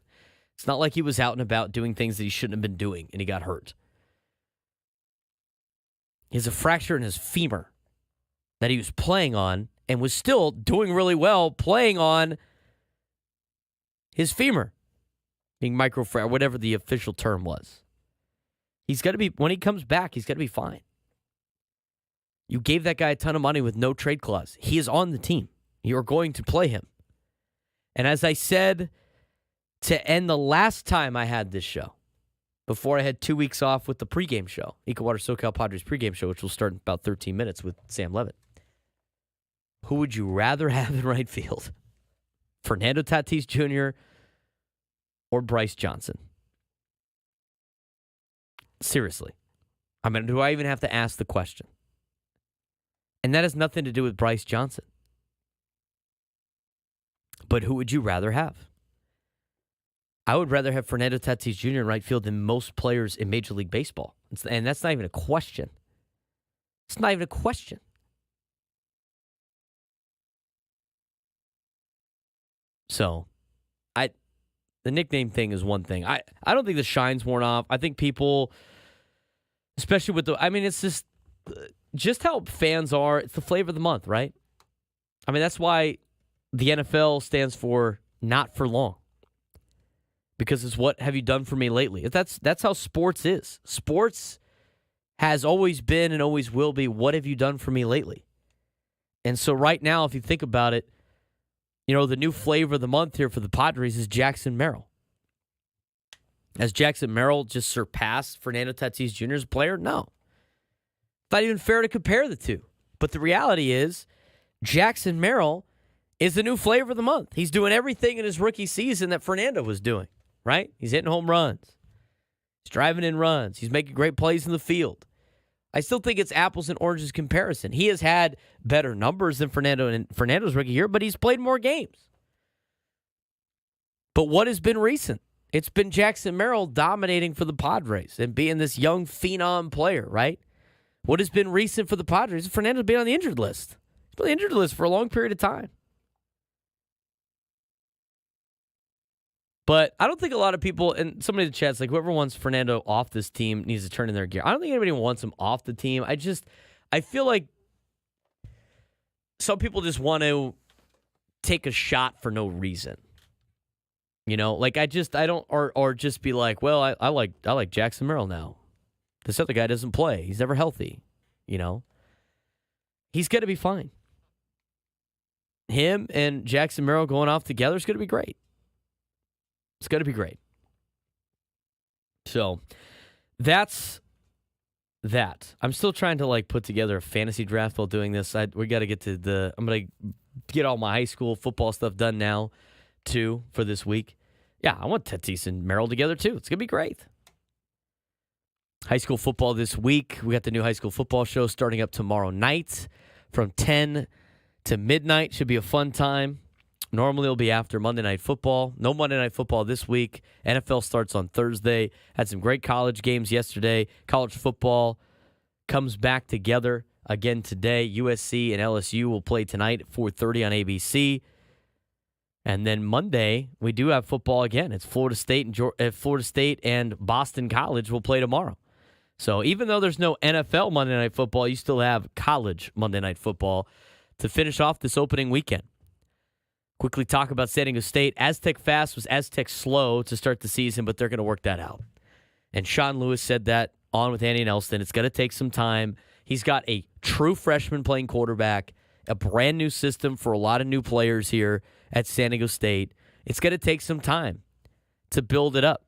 It's not like he was out and about doing things that he shouldn't have been doing and he got hurt. He has a fracture in his femur that he was playing on and was still doing really well playing on his femur, being microfracture, whatever the official term was. He's got to be, when he comes back, he's got to be fine. You gave that guy a ton of money with no trade clause. He is on the team. You're going to play him. And as I said to end the last time I had this show, before I had 2 weeks off with the pregame show, Ecowater SoCal Padres pregame show, which will start in about 13 minutes with Sam Levitt. Who would you rather have in right field? Fernando Tatis Jr. or Bryce Johnson? Seriously. I mean, do I even have to ask the question? And that has nothing to do with Bryce Johnson. But who would you rather have? I would rather have Fernando Tatis Jr. in right field than most players in Major League Baseball. And that's not even a question. It's not even a question. So, the nickname thing is one thing. I don't think the shine's worn off. I think people, especially with it's just how fans are. It's the flavor of the month, right? I mean, that's why the NFL stands for not for long. Because it's what have you done for me lately? That's how sports is. Sports has always been and always will be what have you done for me lately? And so right now, if you think about it, the new flavor of the month here for the Padres is Jackson Merrill. Has Jackson Merrill just surpassed Fernando Tatis Jr. as a player? No. It's not even fair to compare the two. But the reality is, Jackson Merrill is the new flavor of the month. He's doing everything in his rookie season that Fernando was doing, right? He's hitting home runs. He's driving in runs. He's making great plays in the field. I still think it's apples and oranges comparison. He has had better numbers than Fernando in Fernando's rookie year, but he's played more games. But what has been recent? It's been Jackson Merrill dominating for the Padres and being this young phenom player, right? What has been recent for the Padres? Fernando's been on the injured list. He's been on the injured list for a long period of time. But I don't think a lot of people, and somebody in the chat's like, whoever wants Fernando off this team needs to turn in their gear. I don't think anybody wants him off the team. I feel like some people just want to take a shot for no reason. Or just be like, well, I like Jackson Merrill now. This other guy doesn't play. He's never healthy. He's going to be fine. Him and Jackson Merrill going off together is going to be great. It's going to be great. So that's that. I'm still trying to put together a fantasy draft while doing this. We got to get to I'm going to get all my high school football stuff done now too for this week. Yeah, I want Tatis and Merrill together too. It's going to be great. High school football this week. We got the new high school football show starting up tomorrow night from 10 to midnight. Should be a fun time. Normally it'll be after Monday Night Football. No Monday Night Football this week. NFL starts on Thursday. Had some great college games yesterday. College football comes back together again today. USC and LSU will play tonight at 4:30 on ABC. And then Monday, we do have football again. It's Florida State and Boston College will play tomorrow. So even though there's no NFL Monday Night Football, you still have college Monday Night Football to finish off this opening weekend. Quickly talk about San Diego State. Aztec fast was Aztec slow to start the season, but they're going to work that out. And Sean Lewis said that on with Andy Nelson. It's going to take some time. He's got a true freshman playing quarterback, a brand new system for a lot of new players here at San Diego State. It's going to take some time to build it up.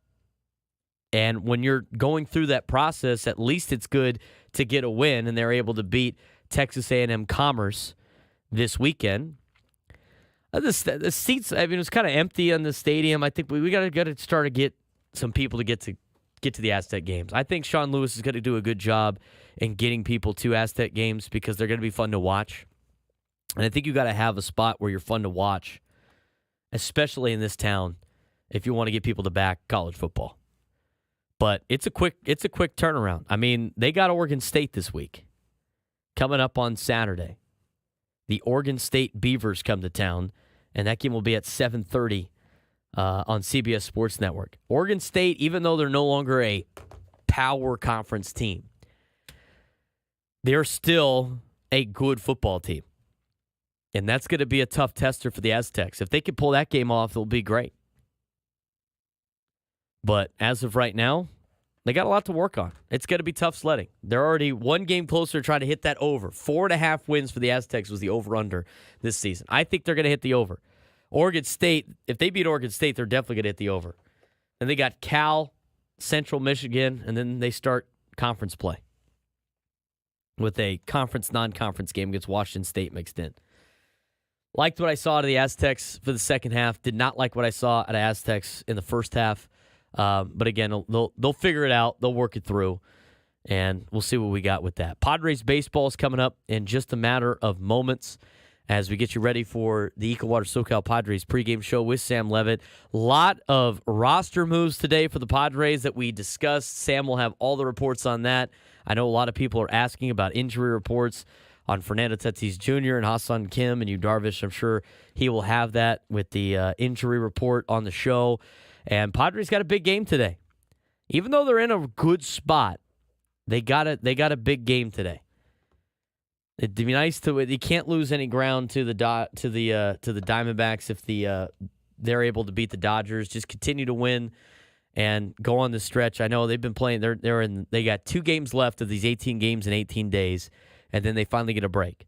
And when you're going through that process, at least it's good to get a win, and they're able to beat Texas A&M Commerce this weekend. The seats, I mean, it was kind of empty in the stadium. I think we got to start to get some people to get to the Aztec games. I think Sean Lewis is going to do a good job in getting people to Aztec games because they're going to be fun to watch. And I think you got to have a spot where you're fun to watch, especially in this town, if you want to get people to back college football. But it's a quick turnaround. I mean, they got Oregon State this week, coming up on Saturday. The Oregon State Beavers come to town, and that game will be at 7:30 on CBS Sports Network. Oregon State, even though they're no longer a power conference team, they're still a good football team. And that's going to be a tough tester for the Aztecs. If they can pull that game off, it'll be great. But as of right now, they got a lot to work on. It's going to be tough sledding. They're already one game closer to trying to hit that over. 4.5 wins for the Aztecs was the over-under this season. I think they're going to hit the over. Oregon State, if they beat Oregon State, they're definitely going to hit the over. And they got Cal, Central Michigan, and then they start conference play with a conference, non-conference game against Washington State mixed in. Liked what I saw out of the Aztecs for the second half. Did not like what I saw out of Aztecs in the first half. But again, they'll figure it out. They'll work it through, and we'll see what we got with that. Padres baseball is coming up in just a matter of moments as we get you ready for the Ecowater SoCal Padres pregame show with Sam Levitt. A lot of roster moves today for the Padres that we discussed. Sam will have all the reports on that. I know a lot of people are asking about injury reports on Fernando Tatis Jr. and Hassan Kim and Yu Darvish. I'm sure he will have that with the injury report on the show. And Padres got a big game today. Even though they're in a good spot, they got a big game today. It'd be nice to. You can't lose any ground to the Diamondbacks if they're able to beat the Dodgers. Just continue to win and go on the stretch. I know they've been playing. They got 2 games left of these 18 games in 18 days, and then they finally get a break.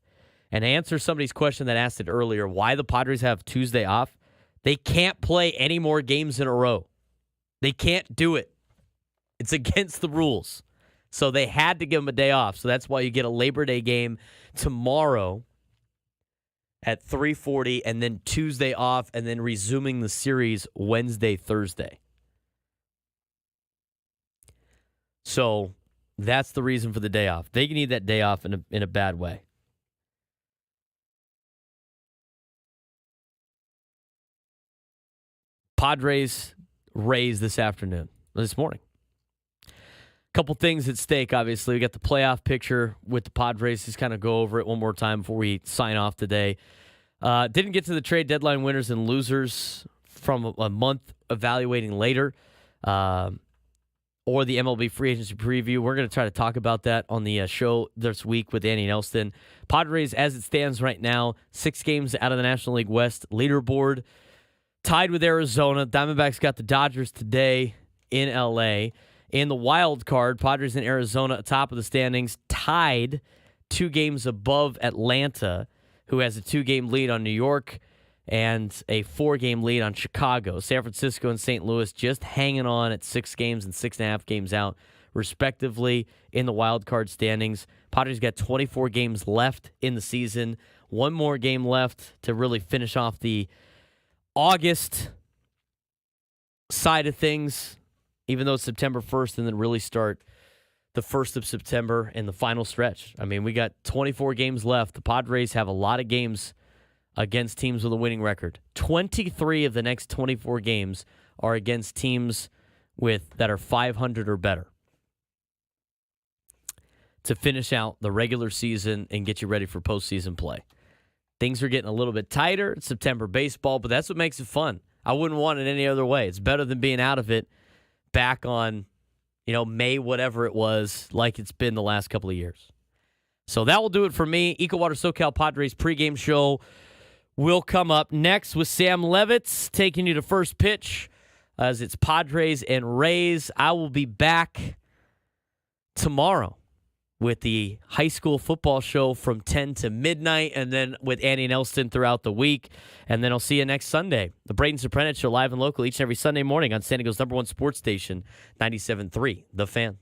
And to answer somebody's question that asked it earlier, why the Padres have Tuesday off? They can't play any more games in a row. They can't do it. It's against the rules. So they had to give them a day off. So that's why you get a Labor Day game tomorrow at 3:40 and then Tuesday off and then resuming the series Wednesday, Thursday. So that's the reason for the day off. They need that day off in a bad way. Padres, Rays this morning. Couple things at stake, obviously. We got the playoff picture with the Padres. Just kind of go over it one more time before we sign off today. Didn't get to the trade deadline winners and losers from a month evaluating later, or the MLB free agency preview. We're going to try to talk about that on the show this week with Andy Nelson. Padres, as it stands right now, 6 games out of the National League West leaderboard. Tied with Arizona. Diamondbacks got the Dodgers today in L.A. In the wild card, Padres in Arizona atop of the standings, tied 2 games above Atlanta, who has a 2-game lead on New York and a 4-game lead on Chicago. San Francisco and St. Louis just hanging on at 6 games and 6.5 games out, respectively, in the wild card standings. Padres got 24 games left in the season. 1 more game left to really finish off the August side of things, even though it's September 1st, and then really start the 1st of September and the final stretch. I mean, we got 24 games left. The Padres have a lot of games against teams with a winning record. 23 of the next 24 games are against teams that are 500 or better to finish out the regular season and get you ready for postseason play. Things are getting a little bit tighter. It's September baseball, but that's what makes it fun. I wouldn't want it any other way. It's better than being out of it back on, May, whatever it was, like it's been the last couple of years. So that will do it for me. Ecowater SoCal Padres pregame show will come up next with Sam Levitt taking you to first pitch as it's Padres and Rays. I will be back tomorrow with the high school football show from 10 to midnight, and then with Andy and Elston throughout the week. And then I'll see you next Sunday. The Braden Surprenant Show live and local each and every Sunday morning on San Diego's #1 sports station, 97.3 The Fan.